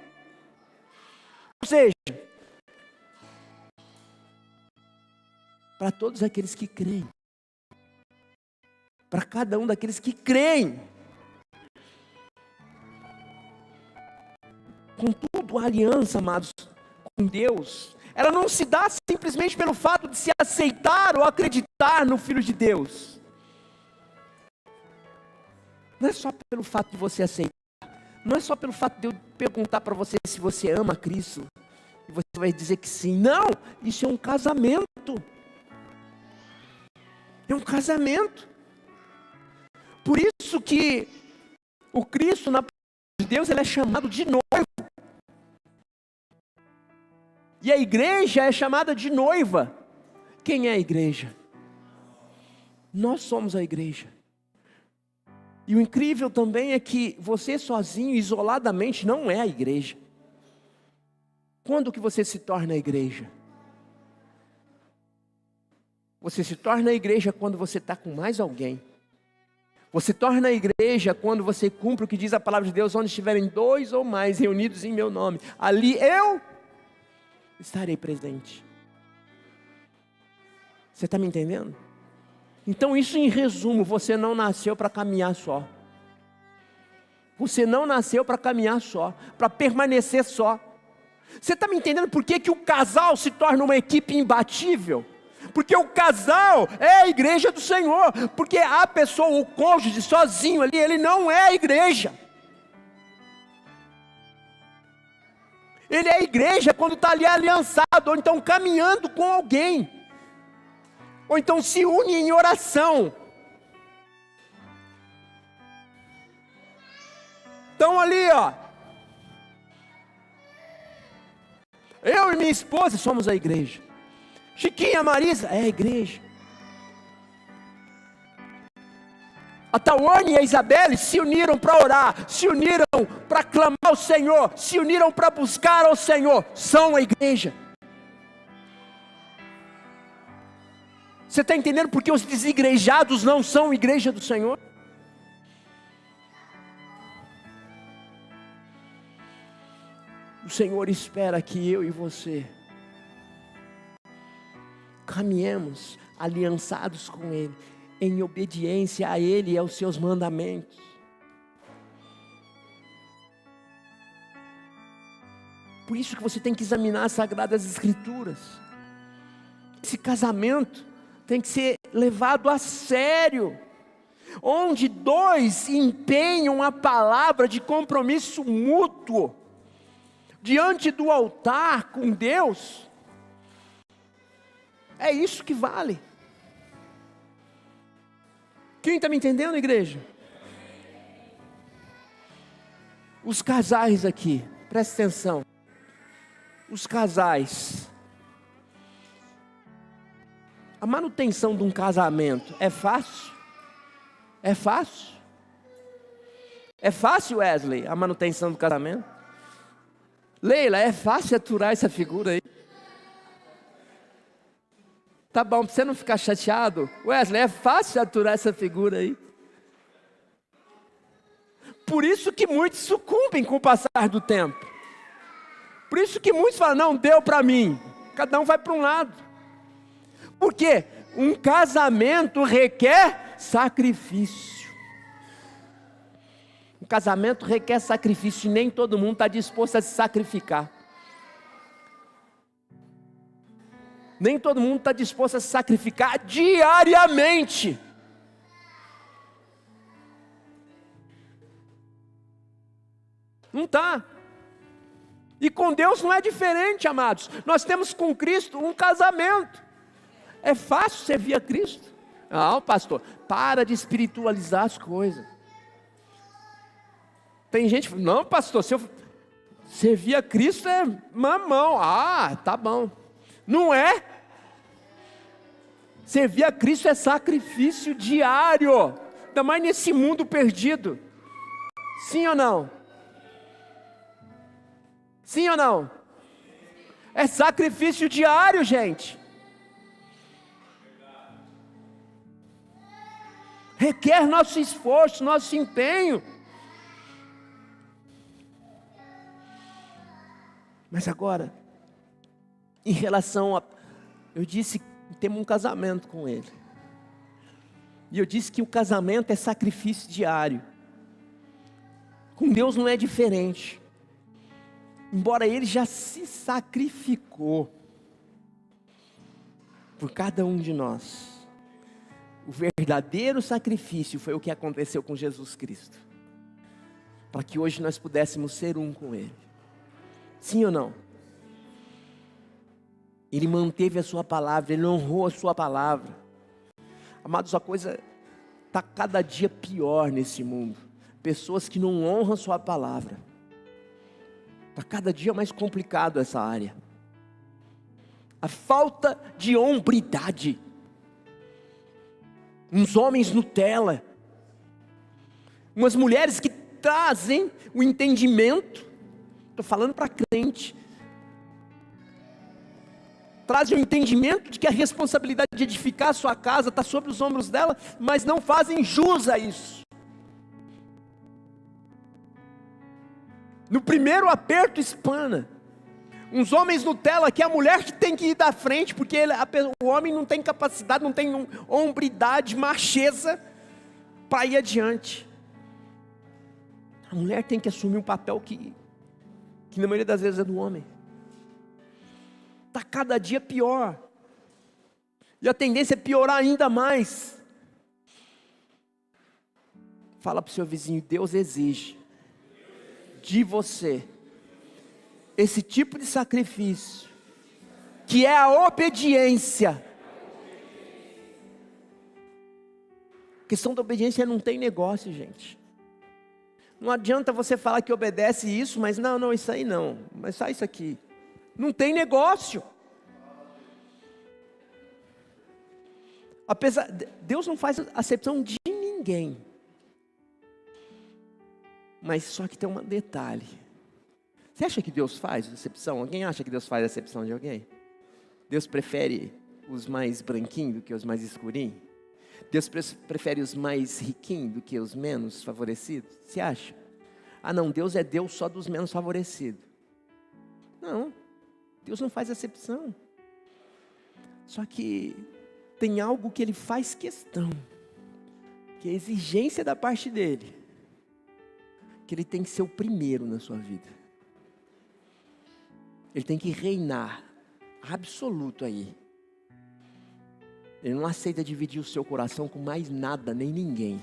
Ou seja, para todos aqueles que creem, para cada um daqueles que creem, contudo, a aliança, amados, com Deus, ela não se dá simplesmente pelo fato de se aceitar ou acreditar no Filho de Deus. Não é só pelo fato de você aceitar, não é só pelo fato de eu perguntar para você se você ama Cristo, e você vai dizer que sim. Não, isso é um casamento. É um casamento. Por isso que o Cristo na palavra de Deus, ele é chamado de noivo. E a igreja é chamada de noiva. Quem é a igreja? Nós somos a igreja. E o incrível também é que você sozinho, isoladamente, não é a igreja. Quando que você se torna a igreja? Você se torna a igreja quando você está com mais alguém. Você torna a igreja quando você cumpre o que diz a palavra de Deus: onde estiverem 2 ou mais reunidos em meu nome, ali eu estarei presente. Você está me entendendo? Então isso, em resumo, você não nasceu para caminhar só. Você não nasceu para caminhar só, para permanecer só. Você está me entendendo por que o casal se torna uma equipe imbatível? Porque o casal é a igreja do Senhor. Porque a pessoa, o cônjuge sozinho ali, ele não é a igreja. Ele é a igreja quando está ali aliançado, ou então caminhando com alguém, ou então se une em oração. Então ali, ó, eu e minha esposa somos a igreja. Chiquinha, Marisa é a igreja. A Tawane e a Isabelle se uniram para orar, se uniram para clamar ao Senhor, se uniram para buscar ao Senhor, são a igreja. Você está entendendo por que os desigrejados não são igreja do Senhor? O Senhor espera que eu e você caminhemos aliançados com Ele, em obediência a Ele e aos seus mandamentos. Por isso que você tem que examinar as Sagradas Escrituras. Esse casamento tem que ser levado a sério, onde dois empenham a palavra de compromisso mútuo, diante do altar com Deus. É isso que vale. Quem está me entendendo, igreja? Os casais aqui, presta atenção. Os casais. A manutenção de um casamento é fácil? É fácil? É fácil, Wesley, a manutenção do casamento? Leila, é fácil aturar essa figura aí? Tá bom, para você não ficar chateado, Wesley, é fácil aturar essa figura aí. Por isso que muitos sucumbem com o passar do tempo. Por isso que muitos falam, não, deu para mim. Cada um vai para um lado. Por quê? Um casamento requer sacrifício. Um casamento requer sacrifício e nem todo mundo está disposto a se sacrificar. Nem todo mundo está disposto a se sacrificar diariamente. Não está. E com Deus não é diferente, amados. Nós temos com Cristo um casamento. É fácil servir a Cristo? Não, pastor, para de espiritualizar as coisas. Tem gente que fala, não, pastor, se eu servir a Cristo é mamão. Ah, tá bom. Não é? Servir a Cristo é sacrifício diário, ainda mais nesse mundo perdido. Sim ou não? Sim ou não? É sacrifício diário, gente. Requer nosso esforço, nosso empenho. Mas agora, em relação a... Eu disse que temos um casamento com Ele. E eu disse que o casamento é sacrifício diário. Com Deus não é diferente. Embora Ele já se sacrificou por cada um de nós. O verdadeiro sacrifício foi o que aconteceu com Jesus Cristo. Para que hoje nós pudéssemos ser um com Ele. Sim ou não? Ele manteve a sua palavra, Ele honrou a sua palavra. Amados, a coisa está cada dia pior nesse mundo. Pessoas que não honram a sua palavra. Está cada dia mais complicado essa área. A falta de hombridade. Uns homens Nutella. Umas mulheres que trazem o entendimento. Estou falando para crente. Trazem o entendimento de que a responsabilidade de edificar a sua casa está sobre os ombros dela, mas não fazem jus a isso. No primeiro aperto espana. Uns homens Nutella que é a mulher que tem que ir da frente, porque o homem não tem capacidade, não tem hombridade, macheza para ir adiante. A mulher tem que assumir um papel que na maioria das vezes é do homem. Está cada dia pior. E a tendência é piorar ainda mais. Fala para o seu vizinho, Deus exige de você esse tipo de sacrifício, que é a obediência. A questão da obediência não tem negócio, gente. Não adianta você falar que obedece isso, mas não, isso aí não, mas só isso aqui. Não tem negócio. Deus não faz acepção de ninguém. Mas só que tem um detalhe. Você acha que Deus faz acepção? Alguém acha que Deus faz acepção de alguém? Deus prefere os mais branquinhos do que os mais escurinhos? Deus prefere os mais riquinhos do que os menos favorecidos? Você acha? Não, Deus é Deus só dos menos favorecidos. Não, Deus não faz acepção. Só que tem algo que Ele faz questão, que é a exigência da parte dEle, que Ele tem que ser o primeiro na sua vida. Ele tem que reinar absoluto aí. Ele não aceita dividir o seu coração com mais nada, nem ninguém.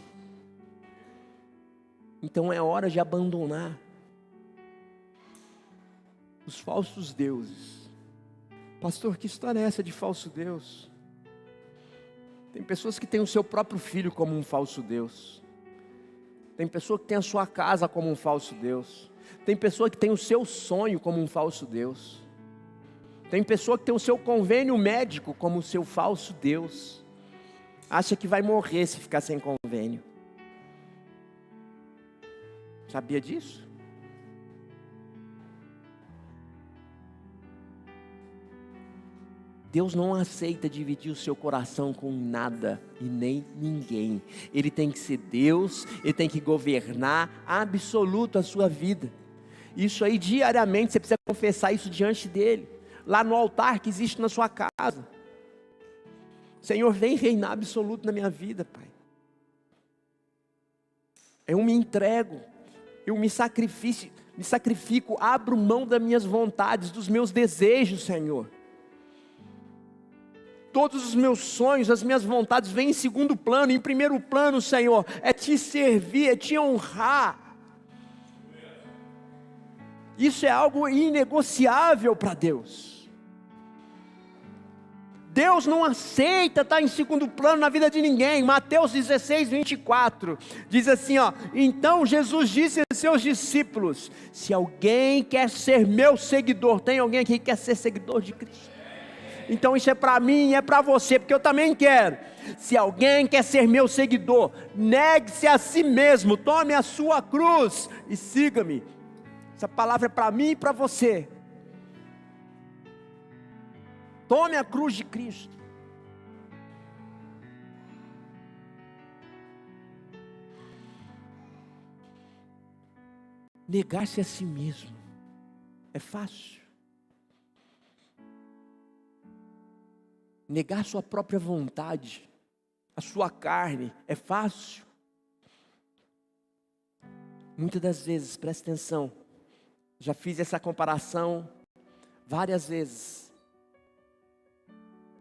Então é hora de abandonar os falsos deuses. Pastor, que história é essa de falso Deus? Tem pessoas que têm o seu próprio filho como um falso Deus. Tem pessoa que tem a sua casa como um falso Deus. Tem pessoa que tem o seu sonho como um falso Deus. Tem pessoa que tem o seu convênio médico como o seu falso Deus. Acha que vai morrer se ficar sem convênio. Sabia disso? Deus não aceita dividir o seu coração com nada e nem ninguém. Ele tem que ser Deus, Ele tem que governar absoluto a sua vida. Isso aí diariamente você precisa confessar isso diante dEle. Lá no altar que existe na sua casa. Senhor, vem reinar absoluto na minha vida, Pai. Eu me entrego, eu me sacrifico, abro mão das minhas vontades, dos meus desejos, Senhor. Todos os meus sonhos, as minhas vontades vêm em segundo plano. Em primeiro plano, Senhor, é te servir, é te honrar. Isso é algo inegociável para Deus. Deus não aceita estar em segundo plano na vida de ninguém. Mateus 16, 24, diz assim, então Jesus disse a seus discípulos, se alguém quer ser meu seguidor, tem alguém aqui que quer ser seguidor de Cristo? Então isso é para mim e é para você, porque eu também quero. Se alguém quer ser meu seguidor, negue-se a si mesmo, tome a sua cruz e siga-me. Essa palavra é para mim e para você. Tome a cruz de Cristo. Negar-se a si mesmo é fácil. Negar sua própria vontade, a sua carne, é fácil. Muitas das vezes, presta atenção, já fiz essa comparação várias vezes.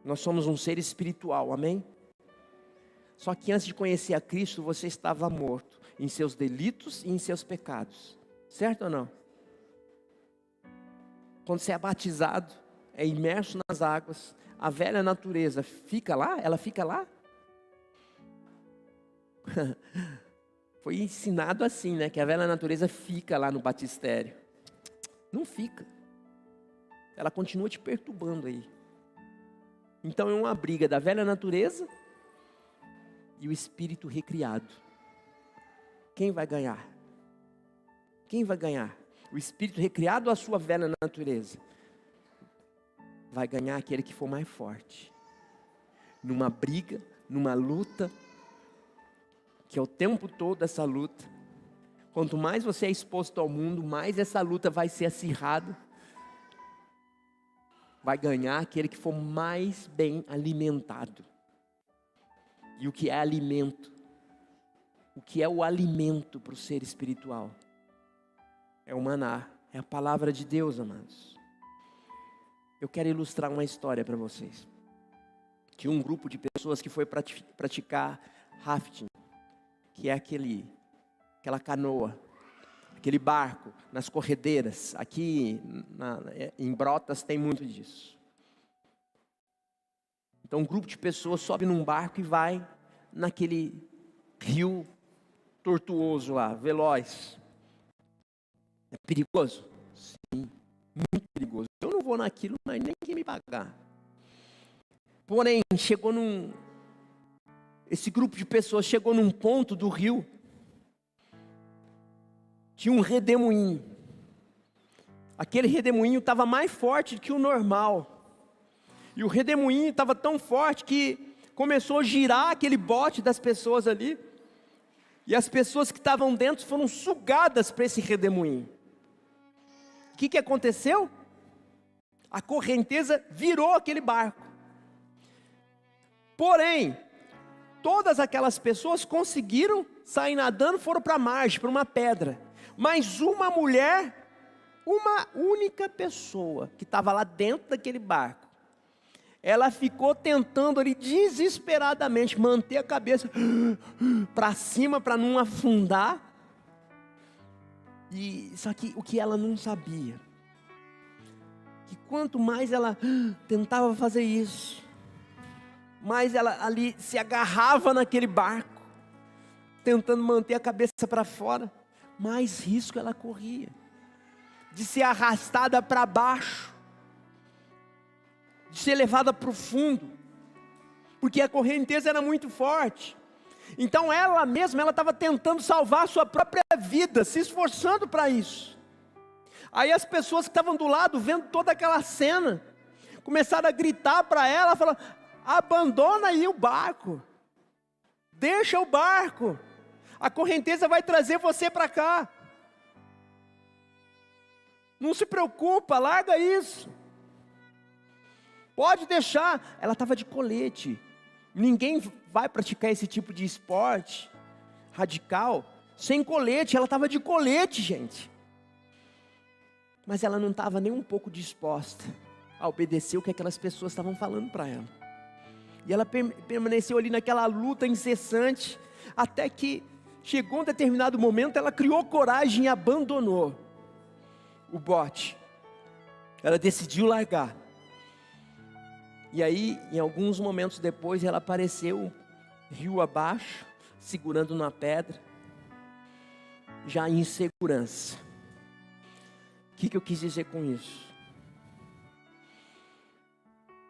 Nós somos um ser espiritual, amém? Só que antes de conhecer a Cristo, você estava morto em seus delitos e em seus pecados. Certo ou não? Quando você é batizado, é imerso nas águas, a velha natureza fica lá? Ela fica lá? Foi ensinado assim, né? Que a velha natureza fica lá no batistério. Não fica. Ela continua te perturbando aí. Então é uma briga da velha natureza e o espírito recriado. Quem vai ganhar? Quem vai ganhar? O espírito recriado ou a sua velha natureza? Vai ganhar aquele que for mais forte. Numa briga, numa luta, que é o tempo todo essa luta. Quanto mais você é exposto ao mundo, mais essa luta vai ser acirrada. Vai ganhar aquele que for mais bem alimentado. E o que é alimento? O que é o alimento para o ser espiritual? É o maná, é a palavra de Deus, amados. Eu quero ilustrar uma história para vocês. Tinha um grupo de pessoas que foi praticar rafting, que é aquela canoa, aquele barco nas corredeiras. Aqui em Brotas tem muito disso. Então um grupo de pessoas sobe num barco e vai naquele rio tortuoso lá, veloz. É perigoso? Sim, muito perigoso. Eu não vou naquilo, mas nem quem me pagar. Porém, esse grupo de pessoas chegou num ponto do rio, tinha um redemoinho. Aquele redemoinho estava mais forte que o normal. E o redemoinho estava tão forte que começou a girar aquele bote das pessoas ali. E as pessoas que estavam dentro foram sugadas para esse redemoinho. O que aconteceu? A correnteza virou aquele barco. Porém, todas aquelas pessoas conseguiram sair nadando, foram para a margem, para uma pedra. Mas uma mulher, uma única pessoa que estava lá dentro daquele barco, ela ficou tentando ali desesperadamente manter a cabeça para cima para não afundar. Só que o que ela não sabia, que quanto mais ela tentava fazer isso, mais ela ali se agarrava naquele barco, tentando manter a cabeça para fora, mais risco ela corria de ser arrastada para baixo, de ser levada para o fundo, porque a correnteza era muito forte. Então ela mesma estava tentando salvar a sua própria vida, se esforçando para isso. Aí as pessoas que estavam do lado, vendo toda aquela cena, começaram a gritar para ela, falando: abandona aí o barco, deixa o barco, a correnteza vai trazer você para cá, não se preocupa, larga isso, pode deixar. Ela estava de colete, ninguém vai praticar esse tipo de esporte radical sem colete. Ela estava de colete, gente, mas ela não estava nem um pouco disposta a obedecer o que aquelas pessoas estavam falando para ela. E ela permaneceu ali naquela luta incessante, até que chegou um determinado momento, ela criou coragem e abandonou o bote. Ela decidiu largar. E aí, em alguns momentos depois, ela apareceu rio abaixo, segurando na pedra, já em segurança. O que eu quis dizer com isso?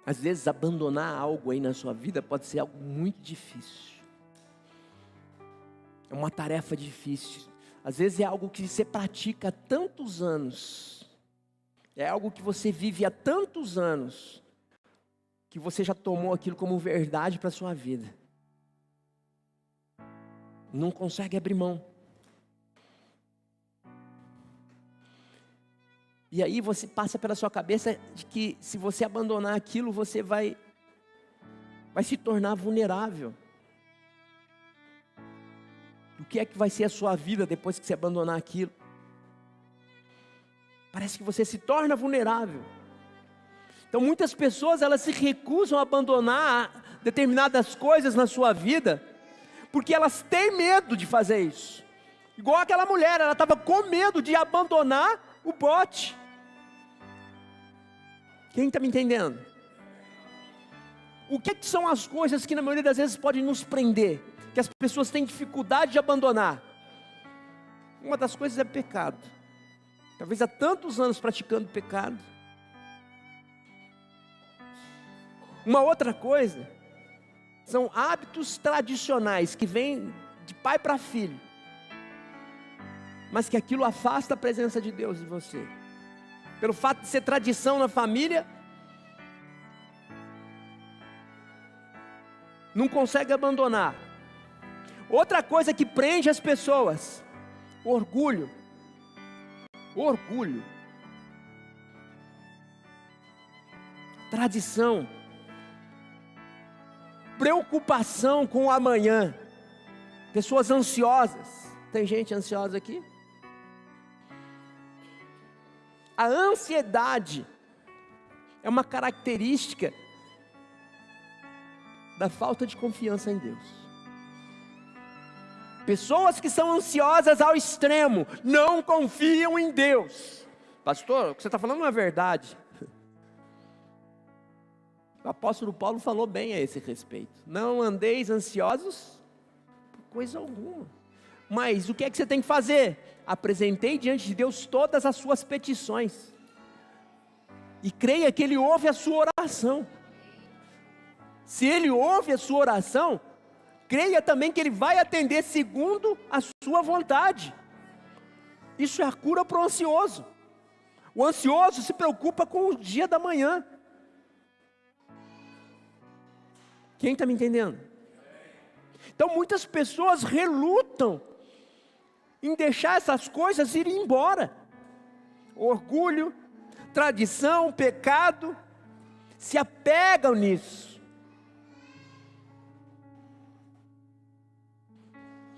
Às vezes abandonar algo aí na sua vida pode ser algo muito difícil. É uma tarefa difícil. Às vezes é algo que você pratica há tantos anos. É algo que você vive há tantos anos, que você já tomou aquilo como verdade para a sua vida. Não consegue abrir mão. E aí você passa pela sua cabeça de que se você abandonar aquilo, você vai se tornar vulnerável. O que é que vai ser a sua vida depois que você abandonar aquilo? Parece que você se torna vulnerável. Então muitas pessoas, elas se recusam a abandonar determinadas coisas na sua vida, porque elas têm medo de fazer isso. Igual aquela mulher, ela estava com medo de abandonar o bote. Quem está me entendendo? O que são as coisas que na maioria das vezes podem nos prender, que as pessoas têm dificuldade de abandonar? Uma das coisas é pecado. Talvez há tantos anos praticando pecado. Uma outra coisa são hábitos tradicionais que vêm de pai para filho, mas que aquilo afasta a presença de Deus em você. Pelo fato de ser tradição na família, não consegue abandonar. Outra coisa que prende as pessoas: orgulho. Orgulho. Tradição. Preocupação com o amanhã. Pessoas ansiosas. Tem gente ansiosa aqui? A ansiedade é uma característica da falta de confiança em Deus. Pessoas que são ansiosas ao extremo, não confiam em Deus. Pastor, o que você está falando não é verdade. O apóstolo Paulo falou bem a esse respeito. Não andeis ansiosos por coisa alguma. Mas o que é que você tem que fazer? Apresentei diante de Deus todas as suas petições. E creia que Ele ouve a sua oração. Se Ele ouve a sua oração, creia também que Ele vai atender segundo a sua vontade. Isso é a cura para o ansioso. O ansioso se preocupa com o dia da manhã. Quem está me entendendo? Então muitas pessoas relutam em deixar essas coisas irem embora. Orgulho, tradição, pecado, se apegam nisso.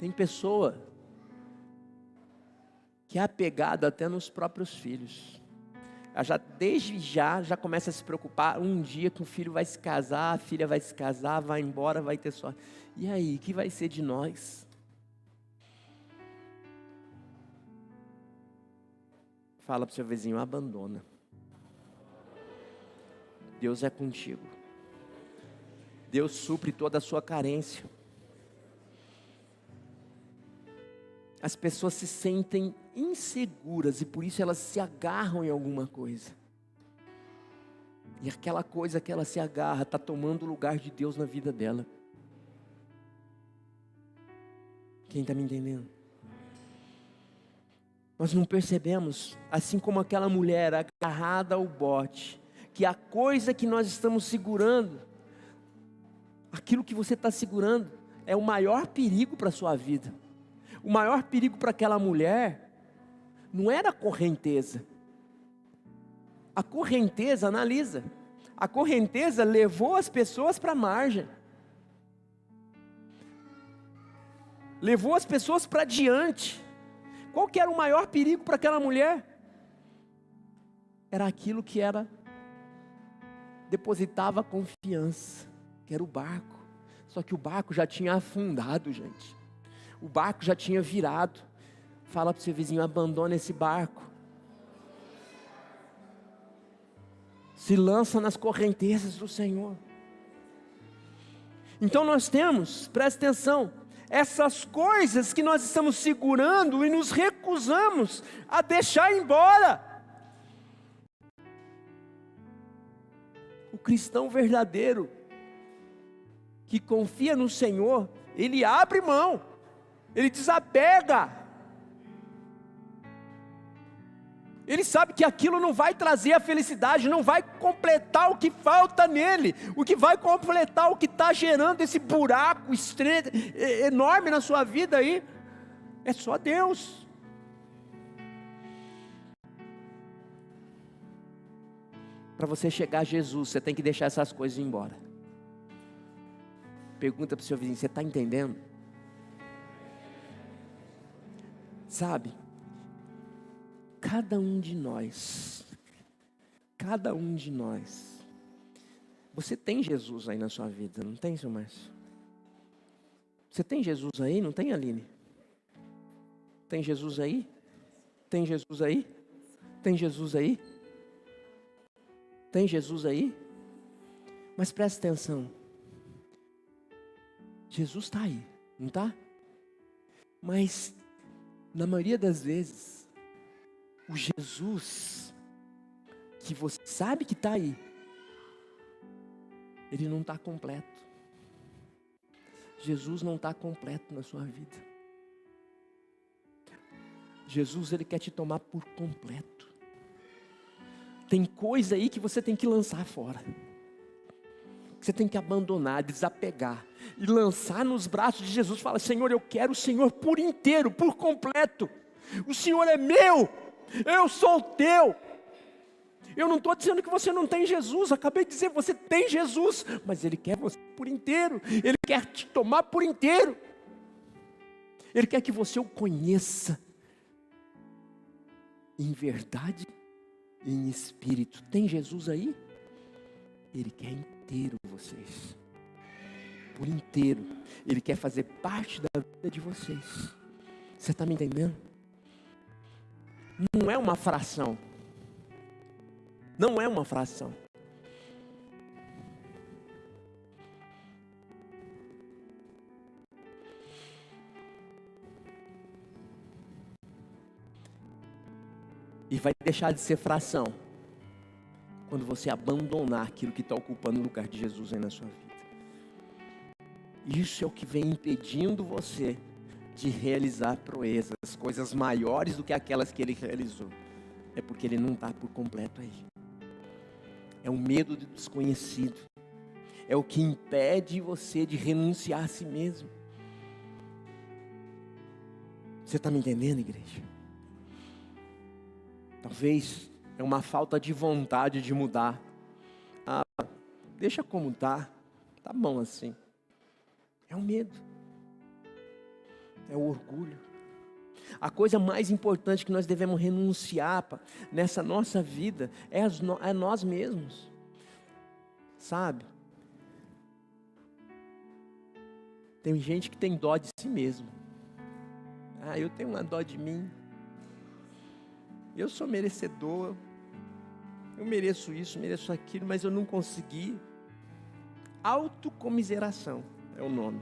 Tem pessoa que é apegada até nos próprios filhos. Ela desde já começa a se preocupar, um dia que o filho vai se casar, a filha vai se casar, vai embora, vai ter sorte. E aí, o que vai ser de nós? Fala para o seu vizinho, abandona. Deus é contigo. Deus supre toda a sua carência. As pessoas se sentem inseguras e por isso elas se agarram em alguma coisa. E aquela coisa que ela se agarra está tomando o lugar de Deus na vida dela. Quem está me entendendo? Nós não percebemos, assim como aquela mulher agarrada ao bote, que a coisa que nós estamos segurando, aquilo que você está segurando, é o maior perigo para a sua vida. O maior perigo para aquela mulher não era a correnteza. A correnteza, analisa, a correnteza levou as pessoas para a margem. Levou as pessoas para diante. Qual que era o maior perigo para aquela mulher? Era aquilo que depositava confiança, que era o barco. Só que o barco já tinha afundado, gente. O barco já tinha virado. Fala para o seu vizinho, abandona esse barco. Se lança nas correntezas do Senhor. Então nós temos, presta atenção, essas coisas que nós estamos segurando e nos recusamos a deixar embora. O cristão verdadeiro, que confia no Senhor, ele abre mão. Ele desapega. Ele sabe que aquilo não vai trazer a felicidade, não vai completar o que falta nele. O que vai completar o que está gerando esse buraco estreito, enorme na sua vida aí, é só Deus. Para você chegar a Jesus, você tem que deixar essas coisas ir embora. Pergunta para o seu vizinho, você está entendendo? Sabe, cada um de nós, você tem Jesus aí na sua vida, não tem, seu Márcio? Você tem Jesus aí, não tem, Aline? Tem Jesus aí? Tem Jesus aí? Tem Jesus aí? Tem Jesus aí? Mas presta atenção, Jesus está aí, não está? Mas na maioria das vezes, o Jesus que você sabe que está aí, ele não está completo. Jesus não está completo na sua vida. Jesus, ele quer te tomar por completo. Tem coisa aí que você tem que lançar fora. Você tem que abandonar, desapegar e lançar nos braços de Jesus. Fala, Senhor, eu quero o Senhor por inteiro, por completo. O Senhor é meu, eu sou teu. Eu não estou dizendo que você não tem Jesus, acabei de dizer, você tem Jesus, mas Ele quer você por inteiro, Ele quer te tomar por inteiro. Ele quer que você o conheça em verdade e em espírito. Tem Jesus aí? Ele quer inteiro vocês. Por inteiro. Ele quer fazer parte da vida de vocês. Você está me entendendo? Não é uma fração. Não é uma fração. E vai deixar de ser fração quando você abandonar aquilo que está ocupando o lugar de Jesus aí na sua vida. Isso é o que vem impedindo você de realizar proezas, coisas maiores do que aquelas que ele realizou. É porque ele não está por completo aí. É o medo do desconhecido. É o que impede você de renunciar a si mesmo. Você está me entendendo, igreja? Talvez é uma falta de vontade de mudar. Ah, deixa como está. Tá bom assim. É o medo. É o orgulho. A coisa mais importante que nós devemos renunciar nessa nossa vida é nós mesmos. Sabe? Tem gente que tem dó de si mesmo. Ah, eu tenho uma dó de mim. Eu sou merecedor. Eu mereço isso, mereço aquilo, mas eu não consegui. Autocomiseração é o nome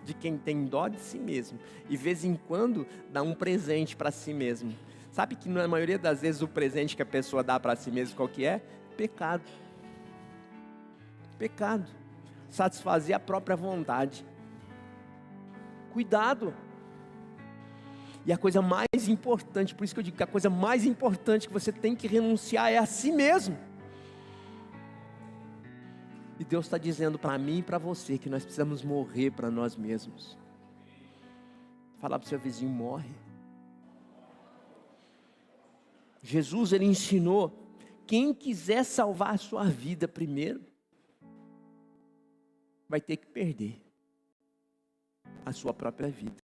de quem tem dó de si mesmo. E de vez em quando dá um presente para si mesmo. Sabe que na maioria das vezes o presente que a pessoa dá para si mesmo qual que é? Pecado. Pecado. Satisfazer a própria vontade. Cuidado. E a coisa mais importante, por isso que eu digo que a coisa mais importante que você tem que renunciar é a si mesmo. E Deus está dizendo para mim e para você que nós precisamos morrer para nós mesmos. Falar para o seu vizinho, morre. Jesus, ele ensinou, quem quiser salvar a sua vida primeiro, vai ter que perder a sua própria vida.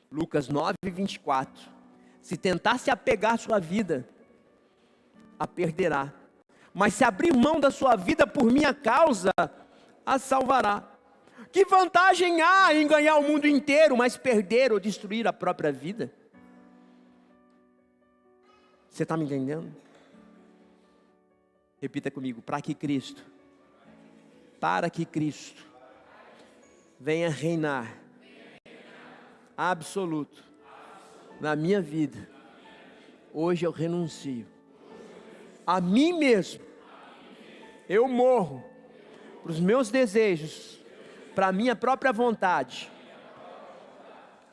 Lucas 9:24. Se tentar se apegar à sua vida, a perderá. Mas se abrir mão da sua vida por minha causa, a salvará. Que vantagem há em ganhar o mundo inteiro, mas perder ou destruir a própria vida? Você está me entendendo? Repita comigo, para que Cristo venha reinar absoluto na minha vida. Hoje eu renuncio a mim mesmo. Eu morro para os meus desejos, para a minha própria vontade.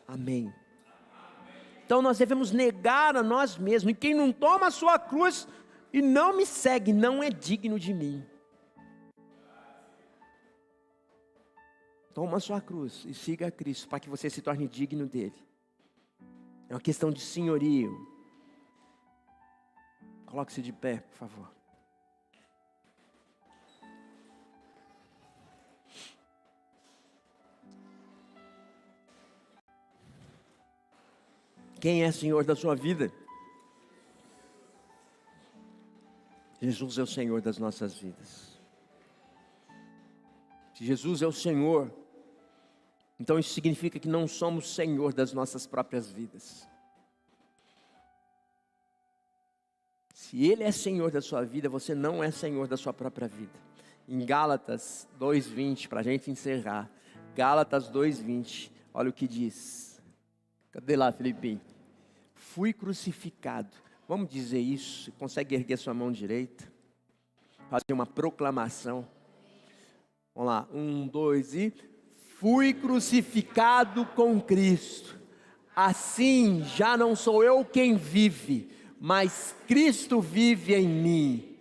Amém. Então nós devemos negar a nós mesmos. E quem não toma a sua cruz e não me segue, não é digno de mim. Toma a sua cruz e siga a Cristo, para que você se torne digno dele. É uma questão de senhorio. Coloque-se de pé, por favor. Quem é Senhor da sua vida? Jesus é o Senhor das nossas vidas. Se Jesus é o Senhor, então isso significa que não somos Senhor das nossas próprias vidas. Se Ele é Senhor da sua vida, você não é Senhor da sua própria vida. Em Gálatas 2:20, para a gente encerrar. Gálatas 2:20, olha o que diz. Cadê lá, Filipinho? Fui crucificado. Vamos dizer isso? Você consegue erguer sua mão direita? Fazer uma proclamação. Vamos lá, 1, 2 e... Fui crucificado com Cristo. Assim já não sou eu quem vive, mas Cristo vive em mim.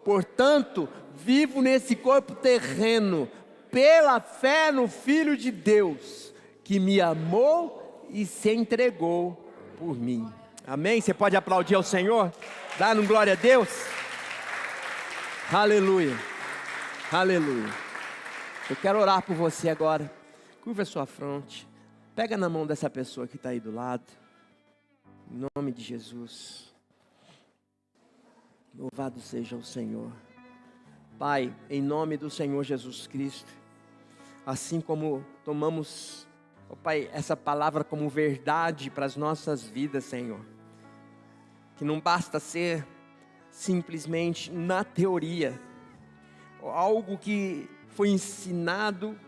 Portanto, vivo nesse corpo terreno, pela fé no Filho de Deus, que me amou e se entregou por mim. Amém? Você pode aplaudir ao Senhor? Dar um glória a Deus? Aleluia. Aleluia. Eu quero orar por você agora. Curva a sua fronte. Pega na mão dessa pessoa que está aí do lado. Em nome de Jesus. Louvado seja o Senhor. Pai, em nome do Senhor Jesus Cristo, assim como tomamos, ó Pai, essa palavra como verdade para as nossas vidas, Senhor, que não basta ser simplesmente na teoria, algo que foi ensinado,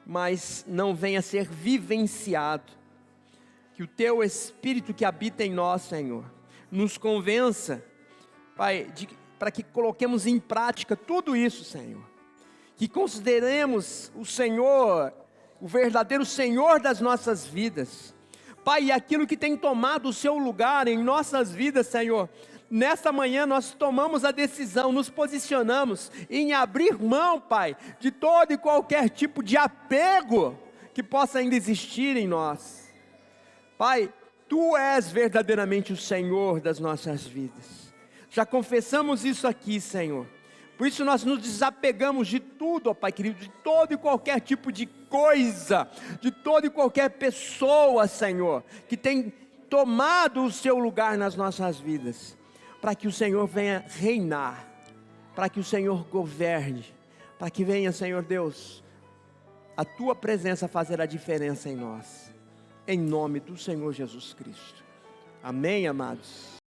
mas não venha a ser vivenciado. Que o Teu Espírito que habita em nós, Senhor, nos convença, Pai, para que coloquemos em prática tudo isso, Senhor. Que consideremos o Senhor, o verdadeiro Senhor das nossas vidas. Pai, e aquilo que tem tomado o seu lugar em nossas vidas, Senhor, nesta manhã nós tomamos a decisão, nos posicionamos em abrir mão, Pai, de todo e qualquer tipo de apego que possa ainda existir em nós. Pai, Tu és verdadeiramente o Senhor das nossas vidas. Já confessamos isso aqui, Senhor. Por isso nós nos desapegamos de tudo, ó Pai querido, de todo e qualquer tipo de coisa, de toda e qualquer pessoa, Senhor, que tem tomado o seu lugar nas nossas vidas, para que o Senhor venha reinar, para que o Senhor governe, para que venha, Senhor Deus, a Tua presença fazer a diferença em nós, em nome do Senhor Jesus Cristo. Amém, amados?